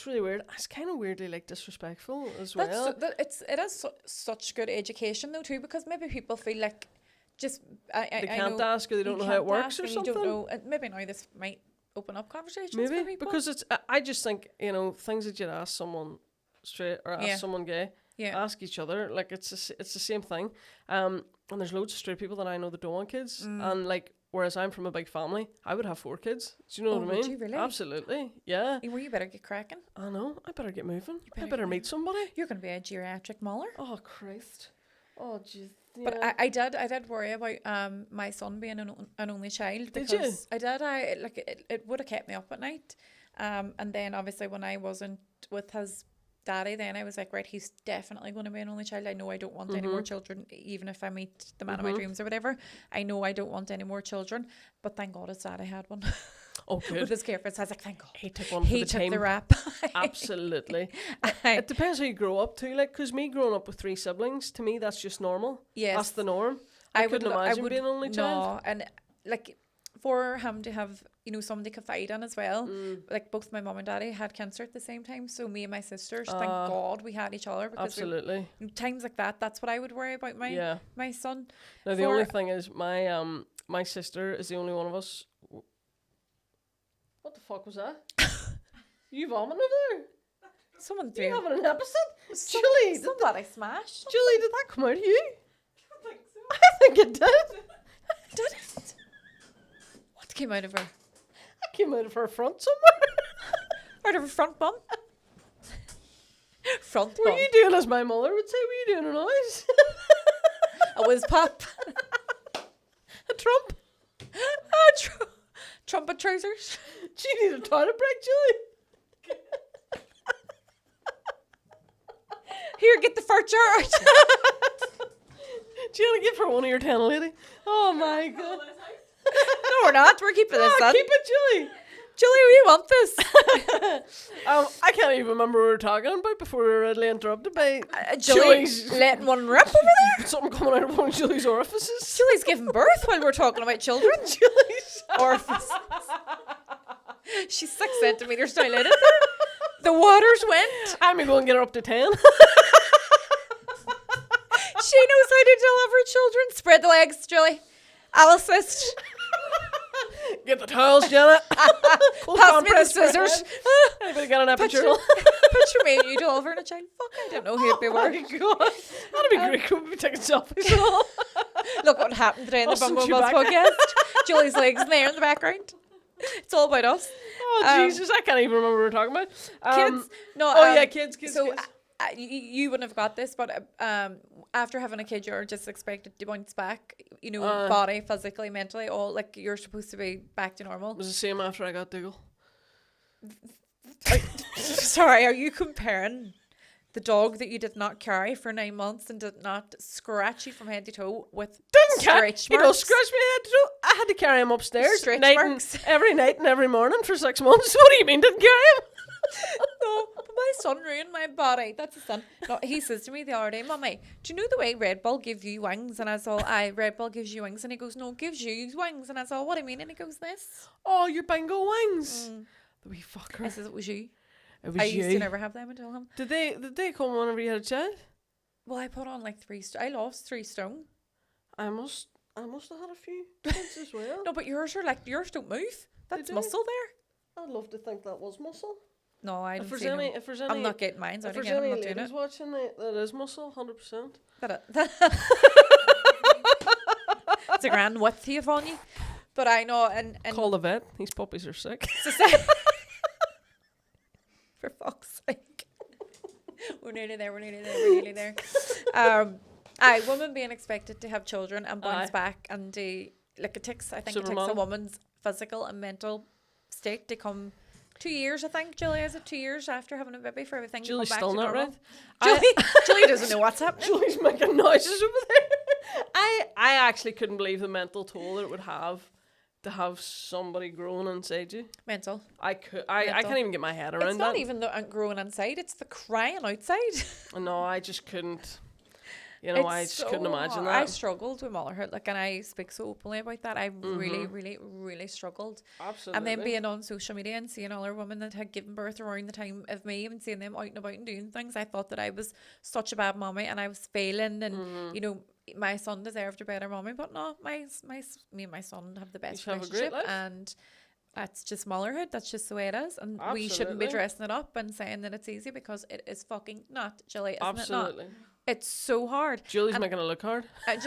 A: really weird. It's kind of weirdly like disrespectful as well.
B: It is such good education though too, because maybe people feel like just
A: they can't ask or they don't know how it works or something.
B: You don't know. Maybe now this might open up conversations for people.
A: Because it's I just think things that you'd ask someone straight or ask someone gay. Yeah. Ask each other, like it's the same thing. And there's loads of straight people that I know that don't want kids, and like whereas I'm from a big family, I would have 4 kids. Do you know what I mean?
B: Would you really?
A: Absolutely, yeah.
B: Well, you better get cracking.
A: I know. I better get moving. I better meet somebody.
B: You're going to be a geriatric mauler.
A: Oh Christ. Oh jeez. Yeah.
B: But I did worry about my son being an only child because
A: did you?
B: I did. It would have kept me up at night. And then obviously when I wasn't with his daddy, then I was like, right, he's definitely going to be an only child. I know I don't want any more children, even if I meet the man of my dreams or whatever. I know I don't want any more children, but thank God his daddy had one.
A: Oh, good.
B: With his care for it. So I was like, thank God.
A: He took one for the team.
B: The rap.
A: Absolutely. It depends how you grow up too. Like, because me growing up with 3 siblings, to me, that's just normal. Yes. That's the norm. I couldn't imagine being an only child.
B: And like, for him to have, somebody to confide on as well. Like, both my mum and daddy had cancer at the same time. So me and my sisters, thank God we had each other. Because
A: absolutely.
B: Times like that, that's what I would worry about my son.
A: Now, the only thing is, my sister is the only one of us. What the fuck was that? You vomiting over there?
B: Someone threw.
A: You having an episode? Julie,
B: somebody smashed.
A: Julie, did that come out of you?
B: I think so.
A: I think it did.
B: Did it? What came out of her?
A: That came out of her front somewhere.
B: Out of her front bum? Front bum.
A: What are you doing, as my mother would say? Were you doing a noise?
B: A whiz pop.
A: A trump.
B: Trumpet trousers.
A: Do you need a toilet break, Julie?
B: Here, get the furniture out.
A: Do you want to give her one of your 10, lady? Oh my God.
B: No, we're not. We're keeping this on.
A: Keep it, Julie.
B: Julie, we want this.
A: I can't even remember what we were talking about before we were rudely interrupted by
B: Julie's letting one rip over there.
A: Something coming out of one of Julie's orifices.
B: Julie's giving birth while we're talking about children.
A: Julie's
B: orifices. She's 6 centimetres dilated there. The waters went.
A: I'm going to go and get her up to 10.
B: She knows how to deliver children. Spread the legs, Julie. I'll assist.
A: Get the towels, Jenna.
B: Pass me the scissors.
A: Anybody got an epidural?
B: Picture me and you delivering a child. Fuck, I don't know who they were.
A: Oh my God. That'd be great. Could we take selfies and all?
B: Look what happened today in the Bimbo podcast. Julie's legs there in the background. It's all about us.
A: Oh, Jesus. I can't even remember what we were talking about.
B: Kids. No.
A: Yeah, kids. So,
B: kids. You wouldn't have got this, but after having a kid, you're just expected to bounce back, body, physically, mentally, all like you're supposed to be back to normal.
A: It was the same after I got Dougal.
B: Sorry, are you comparing the dog that you did not carry for 9 months and did not scratch you from head to toe with stretch
A: He
B: marks.
A: don't scratch me head to toe. I had to carry him upstairs
B: Stretch
A: marks. Every night and every morning for 6 months. What do you mean didn't carry him?
B: No, but my son ruined my body. That's his son. No, he says to me the other day, Mummy, do you know the way Red Bull give you wings? And I was all, aye, Red Bull gives you wings. And he goes, no, it gives you wings. And I was all, what do you mean? And he goes, this.
A: Oh, your bingo wings. The wee fucker.
B: I says, it was you.
A: It was
B: I
A: you.
B: used to never have them until him.
A: Did they come whenever you had a child?
B: Well, I put on like 3 I lost 3 stone.
A: I must have had a few kids as well.
B: No, but yours don't move. That's
A: do.
B: muscle there.
A: I'd love to think that was muscle.
B: No, I don't see
A: If there's any,
B: I'm not getting mine. So
A: if there's
B: I'm
A: any
B: not doing
A: ladies
B: it.
A: watching that is muscle, 100%.
B: It's a grand width here on you. But I know, and
A: Call the vet. These puppies are sick.
B: For fuck's sake. We're nearly there. Women being expected to have children and bounce back and do, like it takes a woman's physical and mental state to come 2 years, I think, Julie, is it 2 years after having a baby for everything
A: Julie's
B: to come back
A: still
B: to
A: not
B: normal?
A: right.
B: Julie doesn't know what's happening.
A: Julie's making noises over there. I actually couldn't believe the mental toll that it would have to have somebody growing inside you.
B: Mental.
A: I can't even get my head around that.
B: It's not even the growing inside, it's the crying outside.
A: No, I just couldn't. I just couldn't imagine that.
B: I struggled with motherhood, and I speak so openly about that. I really, really, really struggled.
A: Absolutely.
B: And then being on social media and seeing other women that had given birth around the time of me and seeing them out and about and doing things, I thought that I was such a bad mommy and I was failing, and my son deserved a better mommy. But no, me and my son have the best relationship, and that's just motherhood. That's just the way it is, and we shouldn't be dressing it up and saying that it's easy, because it is fucking not, Julie. Isn't
A: Absolutely.
B: it not? It's so hard.
A: Julie's making it look hard.
B: But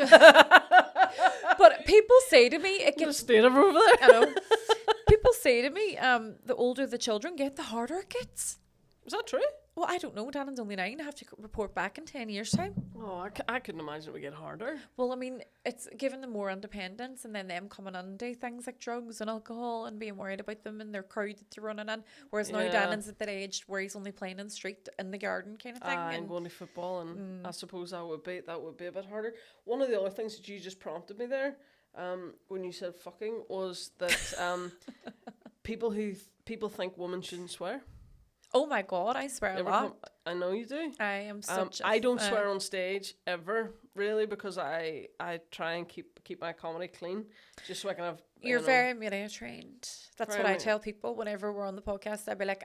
B: people say to me, it gets
A: state of over there.
B: I know. People say to me, the older the children get, the harder it gets.
A: Is that true?
B: Well, I don't know. Dan's only 9. I have to report back in 10 years' time.
A: Oh, I couldn't imagine it would get harder.
B: Well, I mean, it's giving them more independence, and then them coming into things like drugs and alcohol and being worried about them and their crowd that they're running in. Whereas now Dan's at that age where he's only playing in the street, in the garden kind of thing.
A: And going to football, and I suppose that would be a bit harder. One of the other things that you just prompted me there, when you said fucking, was that people think women shouldn't swear.
B: Oh my God, I swear a lot.
A: I know you do.
B: I am such
A: I don't swear on stage ever, really, because I try and keep my comedy clean, just so I can have...
B: You're very media trained. That's what I tell people whenever we're on the podcast. I'd be like,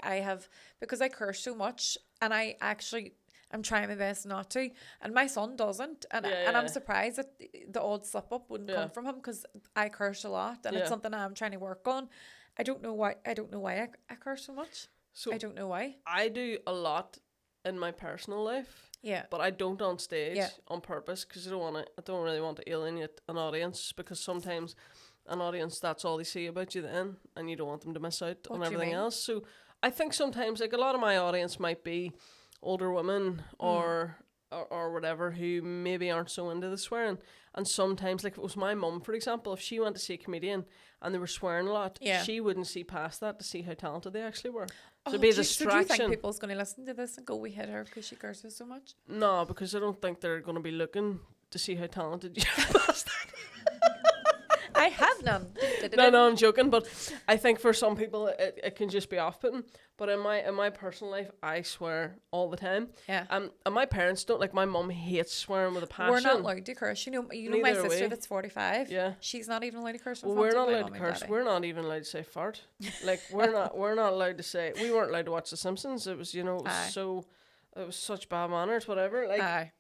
B: because I curse so much, and I'm trying my best not to, and my son doesn't, and I'm surprised that the odd slip up wouldn't come from him, because I curse a lot, and it's something I'm trying to work on. I don't know why I curse so much. So I don't know why. I
A: do a lot in my personal life.
B: Yeah.
A: But I don't on stage on purpose, because I don't really want to alienate an audience, because sometimes an audience, that's all they see about you then, and you don't want them to miss out on everything else. So I think sometimes, like, a lot of my audience might be older women or whatever, who maybe aren't so into the swearing. And sometimes, like, if it was my mum, for example, if she went to see a comedian and they were swearing a lot, she wouldn't see past that to see how talented they actually were. So it'd be a distraction.
B: So do you think people's going to listen to this and go, we hit her because she curses so much?
A: No, because I don't think they're going to be looking to see how talented you are past that.
B: I have none.
A: No, I'm joking, but I think for some people it can just be off-putting. But in my personal life, I swear all the time.
B: Yeah.
A: And my parents don't. Like, my mum hates swearing with a passion.
B: We're not allowed to curse. You know my sister that's 45.
A: Yeah.
B: She's not even allowed to curse.
A: Well, we're not allowed to curse. We're not even allowed to say fart. Like, we're not allowed to say. We weren't allowed to watch The Simpsons. It was, it was such bad manners, whatever. Like,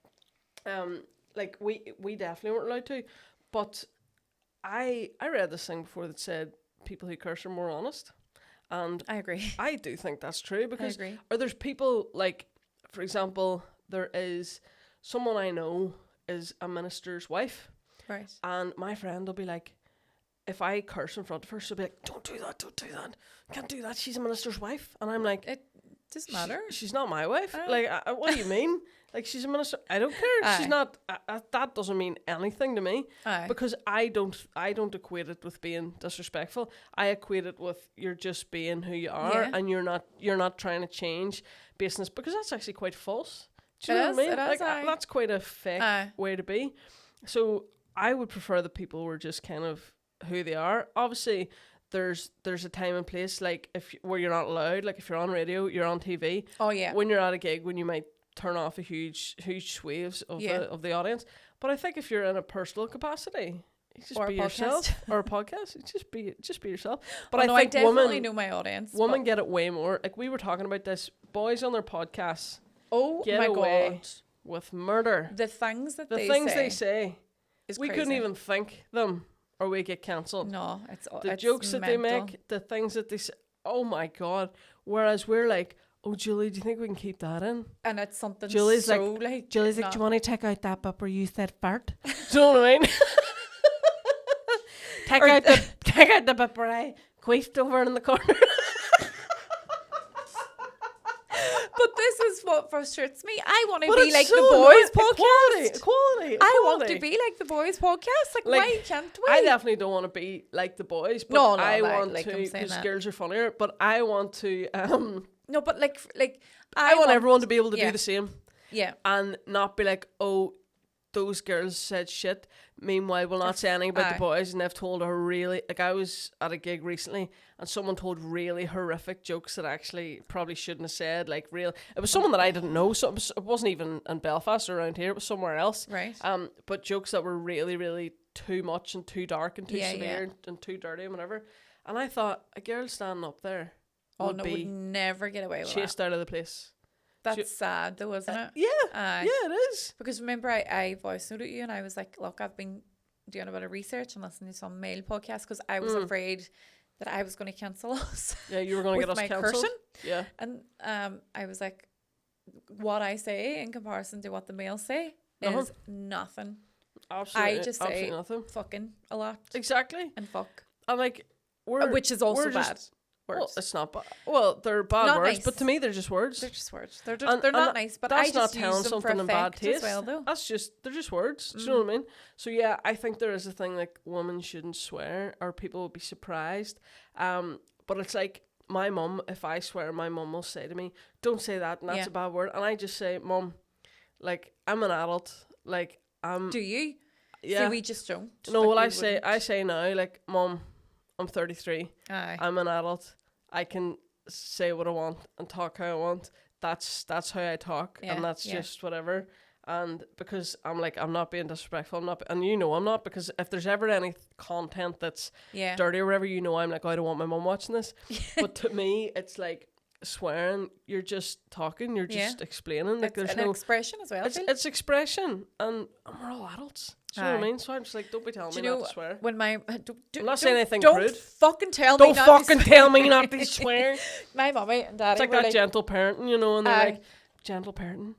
A: like we definitely weren't allowed to. But I read this thing before that said people who curse are more honest. And
B: I agree.
A: I do think that's true, because
B: I agree.
A: Or there's people, like, for example, there is someone I know is a minister's wife.
B: Right.
A: And my friend will be like, if I curse in front of her, she'll be like, don't do that. Can't do that. She's a minister's wife. And I'm like,
B: it doesn't matter.
A: She's not my wife. Like, what do you mean? Like, she's a minister. I don't care. She's not. That doesn't mean anything to me. Because I don't equate it with being disrespectful. I equate it with you're just being who you are, and you're not trying to change business, because that's actually quite false. Do you know what I mean?
B: It is,
A: Like,
B: aye.
A: that's quite a fake way to be. So I would prefer that people were just kind of who they are. Obviously, there's a time and place, like where you're not allowed. Like if you're on radio, you're on TV.
B: Oh yeah.
A: When you're at a gig, when you might turn off a huge swathes of the audience. But I think if you're in a personal capacity, you just be yourself. Or a podcast, you just be yourself. But I think
B: definitely know my audience.
A: Women get it way more. Like we were talking about this, boys on their podcasts.
B: Oh
A: get
B: my
A: away
B: god.
A: With murder.
B: The things that
A: they say
B: is
A: we
B: crazy.
A: couldn't even think them or we get cancelled.
B: No, it's
A: jokes that
B: mental.
A: they make, the things that they say. Oh my god. Whereas we're like, oh Julie, do you think we can keep that in?
B: And it's something
A: Julie's
B: so
A: like do you want to take out that bit where you said fart? Do you know what I mean? take out the bit where I queefed over in the corner.
B: But this is what frustrates me. I want to
A: But
B: be
A: it's
B: like
A: so
B: the boys' podcast.
A: Equality.
B: I want to be like the boys' podcast. Like why can't we?
A: I definitely don't want to be like the boys, but
B: No,
A: I
B: like-
A: want
B: like
A: to
B: I'm saying
A: because
B: that.
A: girls are funnier. But I want to.
B: No, but like
A: I want everyone to be able to
B: yeah.
A: do the same
B: Yeah.
A: and not be like, oh, those girls said shit. Meanwhile, we'll not say anything about the boys, and they've told her really. Like I was at a gig recently, and someone told really horrific jokes that actually probably shouldn't have said. Like real, it was someone that I didn't know. So it wasn't even in Belfast or around here. It was somewhere else.
B: Right.
A: But jokes that were really, really too much and too dark and too severe and too dirty and whatever. And I thought a girl standing up there would
B: would never get away with
A: chased
B: that.
A: out of the place.
B: That's sad though, isn't it?
A: Yeah,
B: Aye.
A: yeah, it is.
B: Because remember, I voice noted you and I was like, look, I've been doing a bit of research and listening to some male podcasts because I was afraid that I was going to cancel us.
A: Yeah, you were going to get us
B: my
A: cancelled.
B: cursing.
A: Yeah.
B: And I was like, what I say in comparison to what the males say is nothing.
A: Absolutely.
B: I just
A: absolutely
B: say
A: nothing.
B: fucking a lot
A: Exactly.
B: and fuck.
A: And like
B: Which is also
A: we're
B: bad.
A: just-
B: Words.
A: Well, it's not bad. Well, they're bad
B: Not
A: words,
B: nice.
A: but to me they're just words.
B: They're just words. They're
A: And
B: not nice, but
A: that's
B: I just
A: not telling
B: use them for
A: something in bad
B: effect as
A: taste.
B: well, though.
A: They're just words. Do you know what I mean? So yeah, I think there is a thing like women shouldn't swear, or people will be surprised. But it's like my mum. If I swear, my mum will say to me, "Don't say that," and that's a bad word. And I just say, "Mum, like I'm an adult. Like I'm."
B: Do you?
A: Yeah.
B: See, we just don't.
A: No,
B: Like,
A: well,
B: we
A: I say now, like, Mum, I'm 33.
B: Aye.
A: I'm an adult. I can say what I want and talk how I want. That's how I talk, and that's just whatever. And because I'm like, I'm not being disrespectful. I'm not, and you know I'm not, because if there's ever any content that's dirty or whatever, you know I'm like, I don't want my mum watching this. But to me, it's like swearing. You're just talking. You're just explaining. Like
B: It's
A: there's
B: an
A: no
B: expression as well. I feel.
A: it's expression, and we're all adults. Do you know what I mean? So I'm just like, don't be telling me not to swear.
B: When my
A: I'm not saying anything
B: don't
A: rude.
B: fucking tell me.
A: Don't
B: not
A: fucking
B: to
A: tell me not to swear.
B: My mummy and daddy.
A: It's like
B: were
A: that gentle parenting, you know, and they're like, gentle parenting.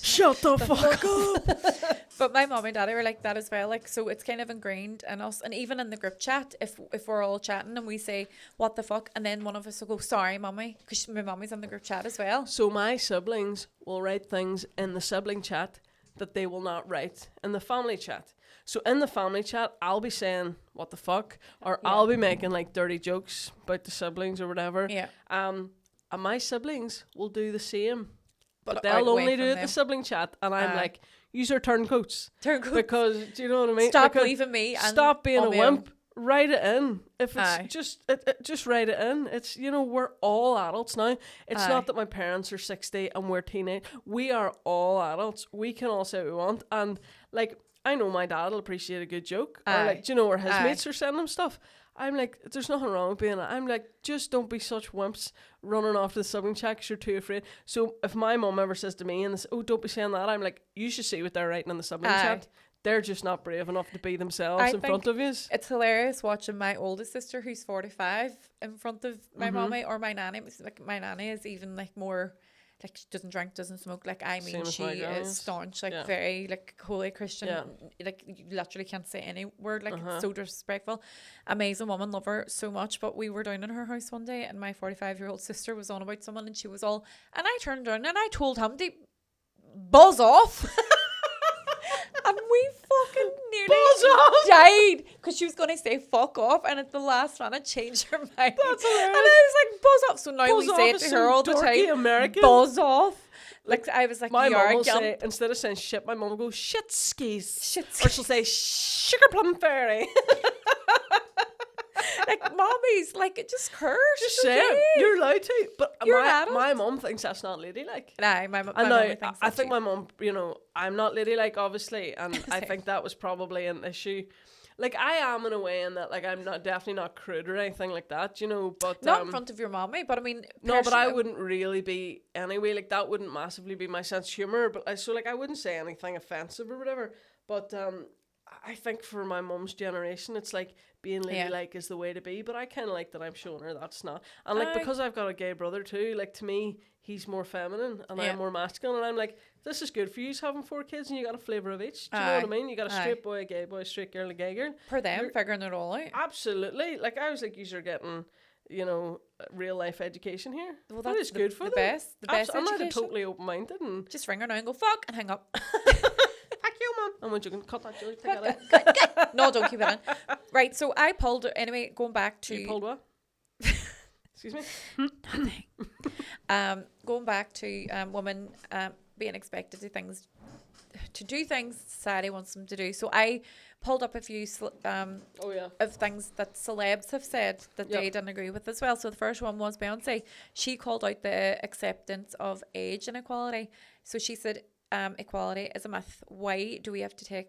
A: Shut the fuck up.
B: But my mum and daddy were like that as well. Like, so it's kind of ingrained in us, and even in the group chat, if we're all chatting and we say what the fuck, and then one of us will go, sorry mummy, because my mummy's in the group chat as well.
A: So my siblings will write things in the sibling chat that they will not write in the family chat. So in the family chat, I'll be saying what the fuck, or I'll be making like dirty jokes about the siblings or whatever.
B: Yeah.
A: And my siblings will do the same, but
B: out
A: they'll
B: away
A: only do
B: from
A: it in
B: them.
A: the sibling chat, and I'm like, use your turncoats.
B: Turncoats.
A: Because do you know what I mean?
B: Stop
A: Because
B: leaving me. And
A: stop being a
B: on my own.
A: wimp. Write it in. If it's
B: Aye.
A: just write it in. It's, you know, we're all adults now. It's
B: Aye.
A: not that my parents are 60 and we're teenage. We are all adults. We can all say what we want. And like, I know my dad will appreciate a good joke. Or
B: Aye.
A: like, do you know, or his
B: Aye.
A: mates are sending him stuff. I'm like, there's nothing wrong with being. I'm like, just don't be such wimps running off to the sibling chat 'cause you're too afraid. So if my mum ever says to me, and this, oh, don't be saying that, I'm like, you should see what they're writing in the sibling
B: Aye.
A: chat. They're just not brave enough to be themselves
B: I
A: in front of you.
B: It's hilarious watching my oldest sister, who's 45, in front of my mommy or my nanny. It's like my nanny is even like more, like she doesn't drink, doesn't smoke. Like I mean,
A: Same as
B: she
A: my grannies.
B: is staunch, like very like holy Christian.
A: Yeah.
B: Like you literally can't say any word. Like it's so disrespectful. Amazing woman, love her so much. But we were down in her house one day, and my 45-year-old sister was on about someone, and she was all, and I turned around and I told him to buzz off. And we fucking nearly
A: Buzz off.
B: died because she was going to say fuck off, and at the last minute changed her mind.
A: That's hilarious.
B: And I was like, buzz off. So now
A: Buzz
B: we
A: off
B: say it
A: is
B: to
A: so
B: her all the
A: dorky
B: time.
A: American.
B: Buzz off. Like I was like,
A: My
B: you
A: mum
B: are
A: will
B: gump.
A: say, instead of saying shit, my mum will go, shit skis.
B: Shit
A: Or she'll say, sugar plum fairy.
B: Like mommies, like it just curse.
A: Just say it. You're allowed to. But
B: You're an adult.
A: my mum thinks that's not ladylike.
B: Nah, my
A: And
B: mum
A: now,
B: thinks
A: I
B: that
A: think
B: too.
A: my mum, you know, I'm not ladylike, obviously, and I
B: Same.
A: think that was probably an issue. Like, I am in a way in that, like, I'm not definitely not crude or anything like that, you know, but...
B: Not in front of your mommy, but I mean...
A: No, but I wouldn't really be anyway. Like, that wouldn't massively be my sense of humour. But I I wouldn't say anything offensive or whatever. But I think for my mum's generation, it's like being ladylike is the way to be. But I kind of like that I'm showing her that's not. And like because I've got a gay brother too, like to me, he's more feminine and I'm more masculine. And I'm like, this is good for you having 4 kids and you got a flavour of each. Do you know what I mean? You got a straight boy, a gay boy, a straight girl, a gay girl.
B: For them, figuring it all out.
A: Absolutely. Like I was like, you're getting... you know, real life education here.
B: Well,
A: that is good for
B: the
A: them.
B: best
A: I'm
B: education.
A: not totally open minded and
B: just ring her now and go fuck and hang up.
A: fuck you, mum. And when you can cut that joke, take it out.
B: No, don't keep it in. Right, so I pulled anyway. Going back to
A: You pulled what? Excuse me.
B: nothing. Going back to women being expected to do things society wants them to do. So I pulled up a few of things that celebs have said that they didn't agree with as well. So the first one was Beyonce. She called out the acceptance of age inequality. So she said equality is a myth. Why do we have to take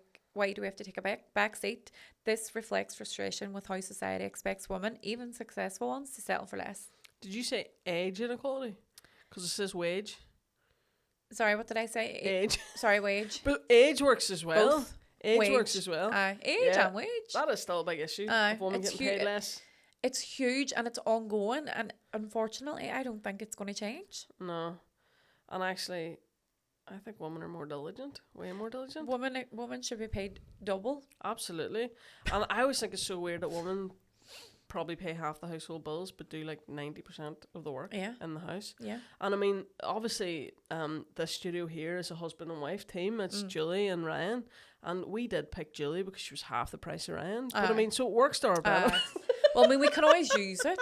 B: a back seat? This reflects frustration with how society expects women, even successful ones, to settle for less.
A: Did you say age inequality? Because it says wage.
B: Sorry, what did I say?
A: Age.
B: Sorry, wage.
A: But age works as well.
B: Both.
A: Age
B: Wage.
A: works as well.
B: Age and wage.
A: That is still a big issue. Of women
B: it's
A: getting paid less.
B: It's huge and it's ongoing, and unfortunately, I don't think it's going to change.
A: No. And actually, I think women are more diligent. Way more diligent.
B: Women should be paid double.
A: Absolutely. And I always think it's so weird that women probably pay half the household bills but do like 90% of the work in the house.
B: Yeah.
A: And I mean, obviously, the studio here is a husband and wife team. It's Julie and Ryan. And we did pick Julie because she was half the price of Ryan. But I mean, so it works to our benefit.
B: Well, I mean, we can always use it.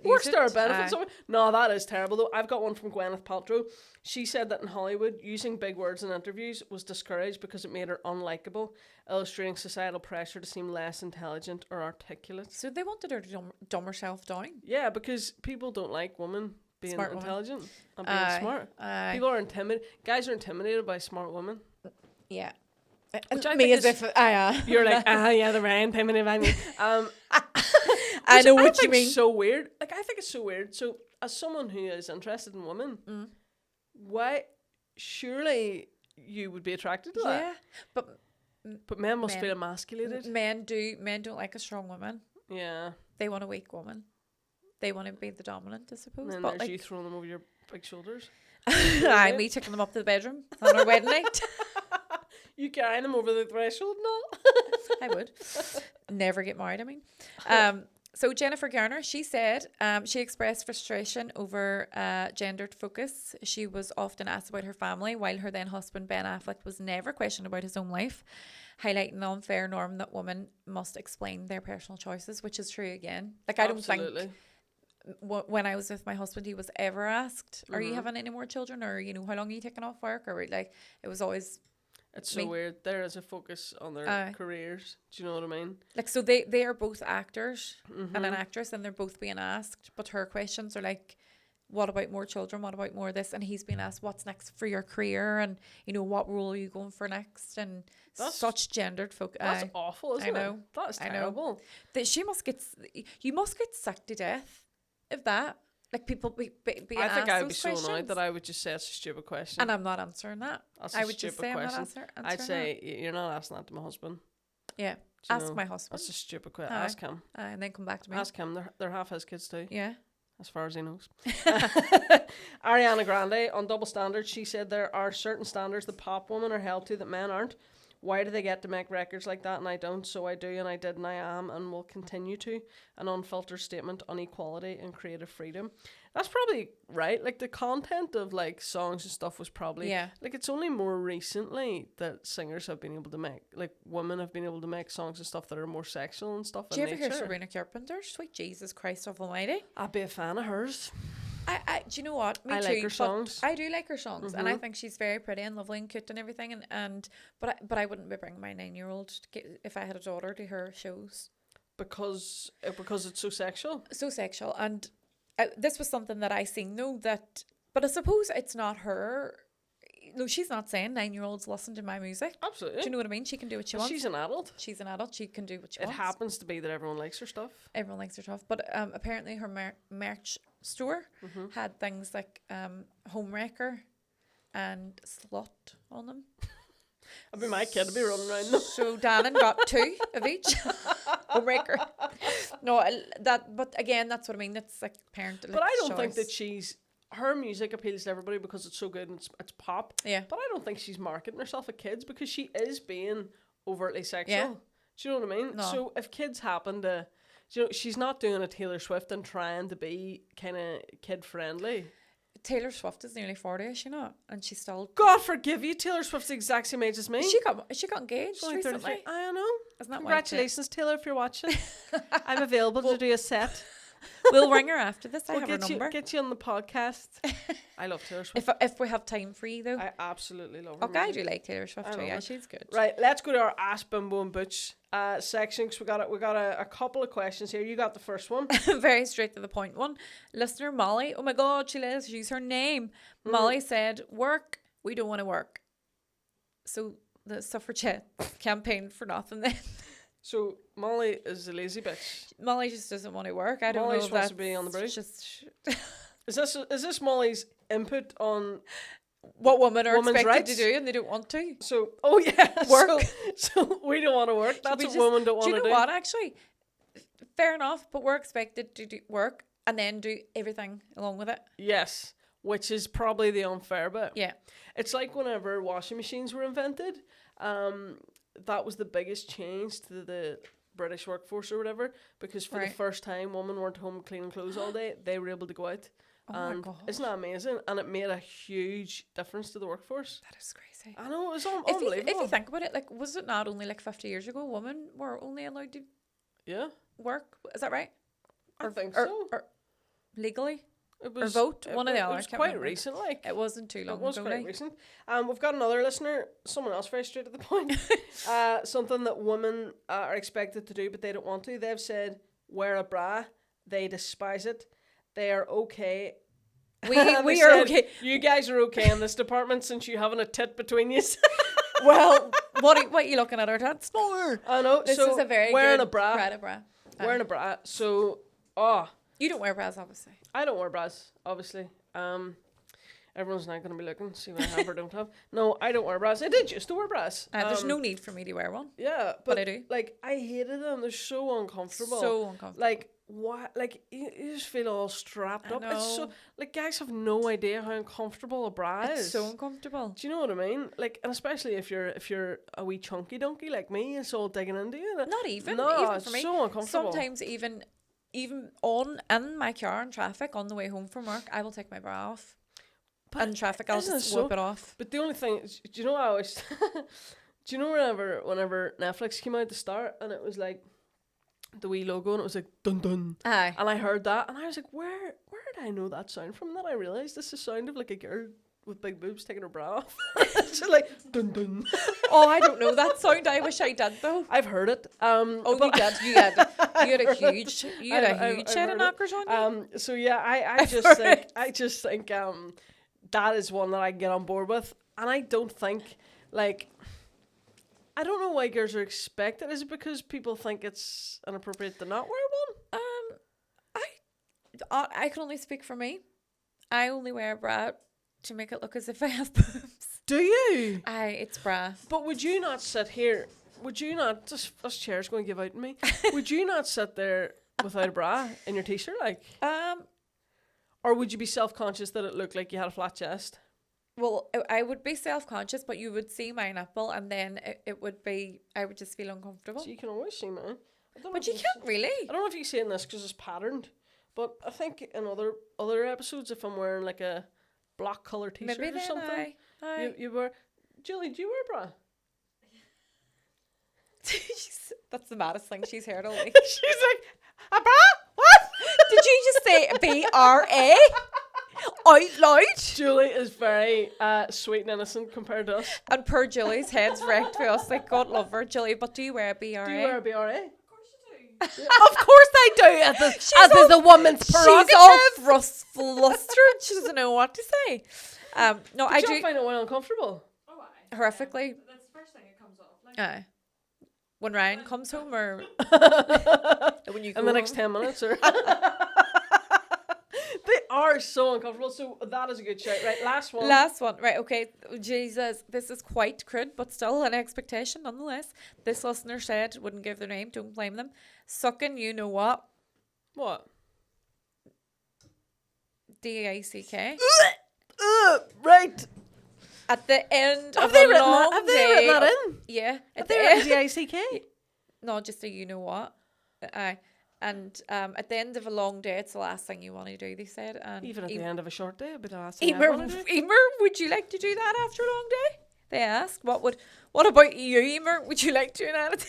A: Works to our benefit. So, no, that is terrible though. I've got one from Gwyneth Paltrow. She said that in Hollywood, using big words in interviews was discouraged because it made her unlikable, illustrating societal pressure to seem less intelligent or articulate.
B: So they wanted her to dumb herself down.
A: Yeah, because people don't like women being
B: Smart
A: intelligent and being smart. People are intimidated. Guys are intimidated by smart women.
B: Yeah.
A: Which I
B: Me
A: think
B: as
A: is,
B: if
A: you're like, yeah, the Ryan intimidated by me.
B: I know what you
A: think
B: mean.
A: So weird. Like I think it's so weird. So as someone who is interested in women, why? Surely you would be attracted to that.
B: Yeah,
A: But men must feel emasculated.
B: Men don't like a strong woman.
A: Yeah.
B: They want a weak woman. They want to be the dominant, I suppose.
A: And then
B: but
A: there's you throwing them over your big shoulders.
B: Me taking them up to the bedroom on our wedding night.
A: You carrying them over the threshold, no?
B: I would. Never get married, I mean. So Jennifer Garner, she said she expressed frustration over gendered focus. She was often asked about her family, while her then husband Ben Affleck was never questioned about his own life, highlighting the unfair norm that women must explain their personal choices, which is true again. Like I don't think when I was with my husband, he was ever asked, "Are you having any more children?" or how long are you taking off work? Or like it was always.
A: It's so weird. There is a focus on their careers. Do you know what I mean?
B: Like, so they are both actors and an actress, and they're both being asked. But her questions are like, what about more children? What about more this? And he's being asked, what's next for your career? And, what role are you going for next? And that's such gendered focus.
A: That's awful, isn't it? That is terrible.
B: You must get sick to death of that. Like people being
A: I think I would be
B: so
A: annoyed that I would just say it's a stupid question.
B: And I'm not answering that.
A: That's a stupid question. I'd say you're not asking that to my husband.
B: Yeah. Ask my husband.
A: That's a stupid question. Ask him.
B: And then come back to me.
A: Ask him. They're half his kids too.
B: Yeah.
A: As far as he knows. Ariana Grande on Double Standards, she said there are certain standards that pop women are held to that men aren't. Why do they get to make records like that and I don't? So I do and I did and I am and will continue to. An unfiltered statement on equality and creative freedom. That's probably right. Like the content of like songs and stuff was probably like it's only more recently that singers have been able to make, like women have been able to make songs and stuff that are more sexual and stuff.
B: Do you ever hear Sabrina Carpenter? Sweet Jesus Christ of Almighty.
A: I'd be a fan of hers.
B: I do you know what? Me
A: I
B: too.
A: like her songs.
B: I do like her songs, and I think she's very pretty and lovely and cute and everything. But I wouldn't be bringing my 9-year-old if I had a daughter to her shows
A: because it's so sexual. So
B: sexual, and this was something that I seen though that. But I suppose it's not her. No, she's not saying 9-year-olds listen to my music.
A: Absolutely.
B: Do you know what I mean? She can do what she wants.
A: She's an adult.
B: She's an adult. She can do what she
A: wants.
B: wants.
A: It happens to be that everyone likes her stuff.
B: Everyone likes her stuff. But apparently her merch store had things like Homewrecker and Slut on them.
A: I'd be my kid to be running around them.
B: So Dannon got 2 of each. Homewrecker. No, but again, that's what I mean. That's like parent.
A: But I don't think that her music appeals to everybody because it's so good and it's pop.
B: Yeah.
A: But I don't think she's marketing herself at kids because she is being overtly sexual.
B: Yeah.
A: Do you know what I mean?
B: No.
A: So if kids happen to, you know, she's not doing a Taylor Swift and trying to be kind of kid friendly.
B: Taylor Swift is nearly 40, is she not? And she's still.
A: God forgive you, Taylor Swift's the exact same age as me.
B: She got engaged
A: only
B: recently.
A: 33. I know.
B: Isn't that
A: Congratulations, Taylor, if you're watching. I'm available to do a set.
B: We'll ring her after this. I have her number.
A: Get you on the podcast. I love Taylor Swift.
B: If we have time for you though.
A: I absolutely love her.
B: Okay, I do like Taylor Swift too. Yeah, she's good.
A: Right, let's go to our Ask Bimbo and Butch section because we got a couple of questions here. You got the first one.
B: Very straight to the point one. Listener Molly. Oh my God, she let us use her name. Molly said, "Work. We don't want to work." So the suffragette campaigned for nothing then.
A: So Molly is a lazy bitch.
B: Molly just doesn't want to work. I don't
A: Molly's
B: know if
A: supposed
B: that's
A: to be on the break.
B: Just
A: Is this Molly's input on
B: what women are expected
A: rights?
B: to do and they don't want to?
A: So
B: work.
A: So we don't want to work. That's what women don't want to do.
B: Do you know what? Actually, fair enough. But we're expected to do work and then do everything along with it.
A: Yes, which is probably the unfair bit.
B: Yeah,
A: it's like whenever washing machines were invented. That was the biggest change to the British workforce or whatever, because for the first time women weren't home cleaning clothes all day. They were able to go out.
B: Oh my God.
A: Isn't that amazing? And it made a huge difference to the workforce.
B: That is crazy.
A: I know, it was unbelievable.
B: If you think about it, like, was it not only like 50 years ago women were only allowed to work? Is that right?
A: I think so.
B: Or legally?
A: It was,
B: or vote? One of the
A: It
B: others.
A: was quite recent, like.
B: It wasn't too long ago.
A: It was quite recent. We've got another listener, someone else very straight to the point. Something that women are expected to do, but they don't want to. They've said, wear a bra. They despise it. They are okay.
B: We are okay.
A: You guys are okay in this department since you haven't a tit between you.
B: Well, what are you looking at our tits for?
A: I know.
B: This is a very
A: wearing
B: good
A: a bra. Wearing a bra. So,
B: you don't wear bras, obviously.
A: I don't wear bras, obviously. Everyone's not going to be looking, see what I have or don't have. No, I don't wear bras. I did used to wear bras.
B: There's no need for me to wear one.
A: Yeah,
B: but I do.
A: Like, I hated them. They're so uncomfortable.
B: So uncomfortable.
A: Like, what? Like, you just feel all strapped up. It's so, like, guys have no idea how uncomfortable a bra is.
B: It's so uncomfortable.
A: Do you know what I mean? Like, and especially if you're a wee chunky donkey like me, it's all digging into you.
B: Not even.
A: No,
B: even
A: it's
B: for me.
A: so uncomfortable.
B: Sometimes even in my car in traffic on the way home from work, I will take my bra off. But in traffic, I'll just whip it off.
A: But the only thing is, do you know I always... do you know whenever Netflix came out at the start and it was like the wee logo and it was like dun dun.
B: Aye.
A: And I heard that and I was like, where did I know that sound from? And then I realised this is the sound of like a girl with big boobs taking her bra off. It's just like dun dun.
B: Oh, I don't know that sound. I wish I did though.
A: I've heard it.
B: You did. You had a huge head of knockers on you.
A: So yeah, I just think that is one that I can get on board with, and I don't think like. I don't know why girls are expected. Is it because people think it's inappropriate to not wear one?
B: I can only speak for me. I only wear a bra to make it look as if I have boobs.
A: Do you?
B: It's bra.
A: But would you not sit here? Would you not? This chair's going to give out on me. Would you not sit there without a bra in your t-shirt, like? Or would you be self-conscious that it looked like you had a flat chest?
B: Well, I would be self-conscious, but you would see my nipple, and then it would be, I would just feel uncomfortable.
A: So you can always see mine. I don't know
B: But
A: if
B: you
A: you've
B: can't
A: se-
B: really.
A: I don't know if you've seen this because it's patterned, but I think in other episodes, if I'm wearing like a black colour t-shirt
B: Maybe
A: or
B: then
A: something,
B: I
A: you wear. Julie, do you wear a bra?
B: That's the maddest thing she's heard all week.
A: She's like, a bra? What?
B: Did you just say BRA? Out loud?
A: Julie is very sweet and innocent compared to us.
B: And poor Julie's head's wrecked for us. Like, God love her, Julie. But do you wear a BRA?
A: Do you wear a BRA?
B: Of course I do. As is a woman's prerogative. She's all flustered. She doesn't know what to say. No, I
A: Did
B: do.
A: you find it well uncomfortable?
B: Oh, horrifically.
C: That's the first thing that comes off. Like,
B: When Ryan comes home, or when you go
A: In the next
B: home?
A: 10 minutes, or they are so uncomfortable. So that is a good shout, right? Last one.
B: Last one. Right, okay. Jesus, this is quite crude, but still an expectation nonetheless. This listener said, wouldn't give their name, don't blame them. Sucking, you know what?
A: What?
B: DICK.
A: Right.
B: At the end
A: Have
B: of
A: they
B: a
A: written
B: long
A: that? Have they
B: day.
A: written that in?
B: Yeah.
A: Have
B: At
A: they
B: the
A: written
B: end.
A: DICK?
B: No, just a you know what. Aye. And at the end of a long day, it's the last thing you want to do, they said. And
A: Even at the end of a short day, it'd be the last thing I'd
B: Emer,
A: wanna do.
B: Emer, would you like to do that after a long day? They asked. What about you, Emer? Would you like to do that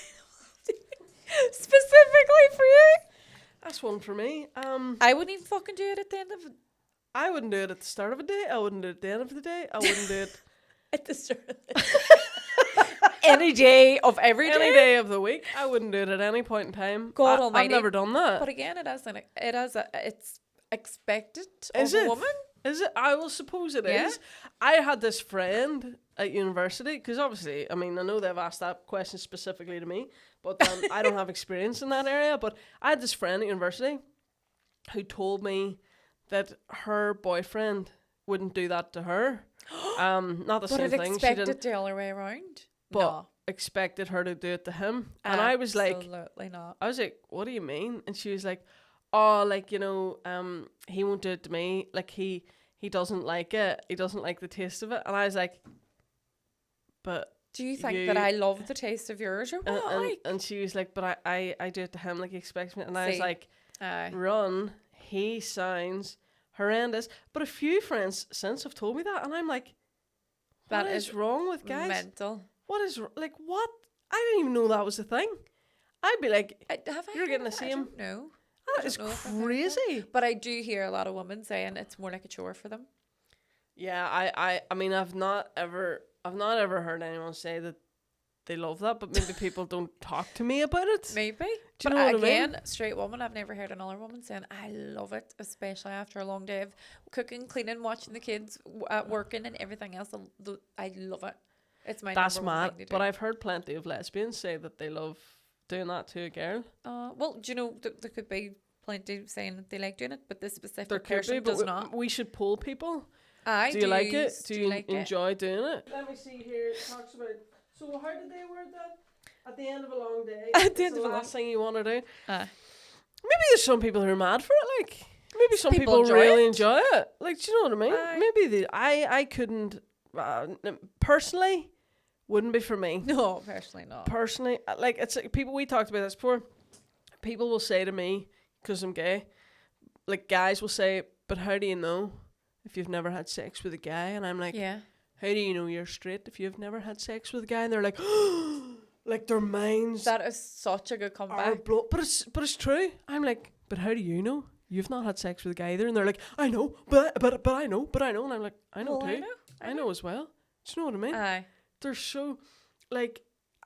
B: specifically for you?
A: That's one for me.
B: I wouldn't even fucking do it at the end of
A: I wouldn't do it at the start of a day. I wouldn't do it at the end of the day. I wouldn't do it
B: at the start of the any day of every
A: any day of the week. I wouldn't do it at any point in time.
B: God
A: I've
B: almighty.
A: never done that.
B: But again, it's expected
A: Is
B: of a
A: it?
B: woman.
A: Is it? I will suppose it is.
B: Yeah.
A: I had this friend at university, because obviously, I mean, I know they've asked that question specifically to me, but I don't have experience in that area. But I had this friend at university who told me that her boyfriend wouldn't do that to her. Not the
B: But
A: same
B: I'd
A: thing. She
B: expect
A: didn't,
B: it the other way around.
A: but
B: No,
A: expected her to do it to him. And I was like,
B: absolutely not.
A: I was like, what do you mean? And she was like, oh, like, you know, he won't do it to me. Like, he doesn't like it. He doesn't like the taste of it. And I was like, but
B: Do you think
A: you-
B: that I love the taste of yours or what?
A: and she was like, but I do it to him like he expects me. And I was
B: See,
A: like,
B: Aye.
A: run, he sounds horrendous. But a few friends since have told me that, and I'm like, what
B: That
A: is
B: is
A: wrong with guys?
B: mental.
A: What is, like, what? I didn't even know that was a thing. I'd be like,
B: Have I
A: You're
B: heard
A: getting
B: of
A: the
B: it? I
A: same-
B: don't know.
A: that
B: don't
A: is
B: know if I've heard of it.
A: crazy.
B: But I do hear a lot of women saying it's more like a chore for them.
A: Yeah, I mean, I've not ever heard anyone say that they love that, but maybe people don't talk to me about it.
B: Maybe.
A: Do you
B: But
A: know what I
B: again,
A: mean?
B: straight woman, I've never heard another woman saying, I love it, especially after a long day of cooking, cleaning, watching the kids, working and everything else. I love it. It's my
A: That's
B: number one
A: mad.
B: thing to do.
A: But I've heard plenty of lesbians say that they love doing that to a girl.
B: Well, do you know, there could be plenty saying that they like doing it, but this specific
A: There could
B: person
A: be, but
B: does not.
A: we should poll people.
B: I
A: Do you like it?
B: Do
A: Do
B: you
A: you
B: like it?
A: enjoy doing it? Let me see here. It talks about. So how did they word that? At the end of a long day.
B: At the
A: it's
B: end
A: the
B: of a
A: last thing you want to do.
B: Aye.
A: Maybe there's some people who are mad for it. Like maybe some
B: People
A: people
B: enjoy
A: really
B: it.
A: enjoy it. Like, do you know what I mean?
B: Aye.
A: Maybe I couldn't personally. Wouldn't be for me.
B: No, personally not.
A: Personally, like it's like people, we talked about this before. People will say to me, because I'm gay, like guys will say, but how do you know if you've never had sex with a guy? And I'm like,
B: Yeah.
A: how do you know you're straight if you've never had sex with a guy? And they're like, like their minds
B: That is such a good
A: are
B: comeback.
A: blown. But it's true. I'm like, but how do you know? You've not had sex with a guy either. And they're like, I know, but I know. And I'm like, I know
B: Well,
A: too. I know as well. Do you know what I mean?
B: Aye.
A: They're so, like,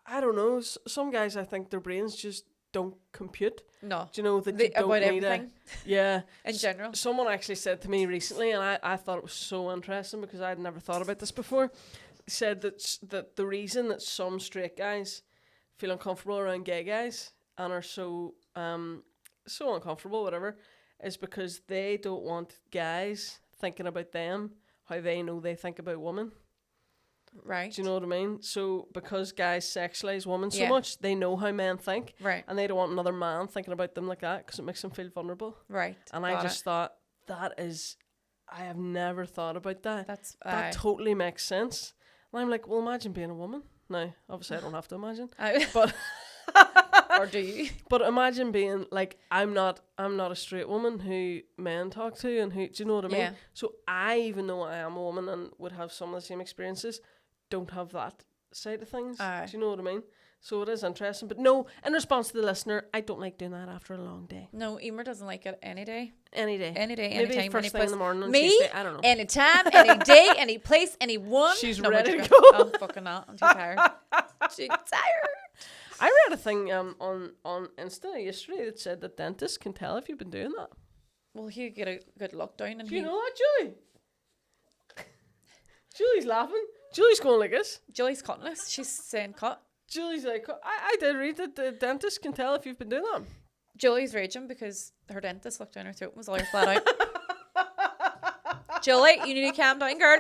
A: I don't know. Some guys, I think their brains just don't compute.
B: No.
A: Do you know that you don't
B: About
A: need
B: everything
A: yeah.
B: in general.
A: Someone actually said to me recently, and I thought it was so interesting because I'd never thought about this before. Said that the reason that some straight guys feel uncomfortable around gay guys and are so uncomfortable, whatever, is because they don't want guys thinking about them how they know they think about women.
B: Right.
A: Do you know what I mean? So because guys sexualize women so
B: Yeah.
A: much, they know how men think,
B: Right.
A: and they don't want another man thinking about them like that because it makes them feel vulnerable.
B: Right.
A: And I
B: Got
A: just thought that is I have never thought about that.
B: That's
A: That totally makes sense. And I'm like, well, imagine being a woman. No, obviously I don't have to imagine. But
B: or do you?
A: But imagine being like, I'm not a straight woman who men talk to, and who, do you know what I mean?
B: Yeah.
A: So I, even though I am a woman and would have some of the same experiences, don't have that side of things. Do you know what I mean? So it is interesting. But no, in response to the listener, I don't like doing that after a long day.
B: No, Emer doesn't like it any day.
A: Any day.
B: Any day,
A: Maybe
B: anytime.
A: first thing in the morning on
B: Me?
A: Tuesday. I don't know.
B: Anytime, any day, any place, anyone.
A: She's
B: No,
A: ready
B: I'm
A: to
B: joking.
A: go.
B: I'm fucking not. I'm too tired. Too tired.
A: I read a thing on Insta yesterday that said that dentists can tell if you've been doing that.
B: Well, you get a good lockdown. And
A: Do you know that, Julie? Julie's laughing. Julie's going like this.
B: Julie's cutting us. She's saying cut.
A: Julie's like, I did read that the dentist can tell if you've been doing that.
B: Julie's raging because her dentist looked down her throat and was all your flat out. Julie, you need to calm down, girl.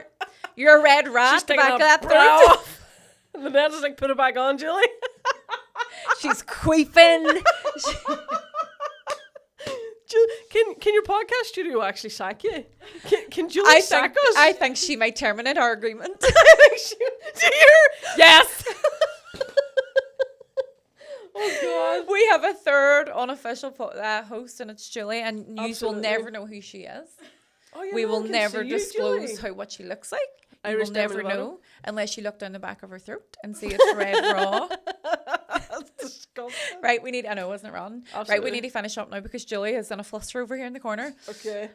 B: You're a red rat.
A: She's
B: The
A: taking
B: back of
A: a
B: that
A: brow
B: throat.
A: off. And the dentist like, put it back on, Julie.
B: She's queefing.
A: Can your podcast studio actually sack you? Can Julie sack us?
B: I think she might terminate our agreement.
A: Do you hear?
B: Yes.
A: Oh God.
B: We have a third unofficial host, and it's Julie, and you will
A: Absolutely.
B: never know who she is.
A: Oh, yeah,
B: We
A: no
B: will
A: one can
B: never
A: see you,
B: disclose
A: Julie.
B: what she looks like. You
A: Irish
B: will
A: Demi
B: never
A: Lovato.
B: know unless you look down the back of her throat and see it's red raw.
A: That's disgusting.
B: Right, we need. I know, wasn't it, Ron? Right,
A: Absolutely.
B: we need to finish up now because Julie is in a fluster over here in the corner.
A: Okay.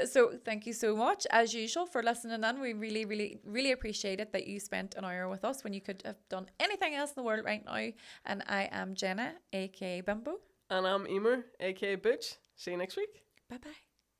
B: So thank you so much, as usual, for listening in. We really, really, really appreciate it that you spent an hour with us when you could have done anything else in the world right now. And I am Jenna, aka Bimbo.
A: And I'm Emer, aka Butch. See you next week.
B: Bye bye.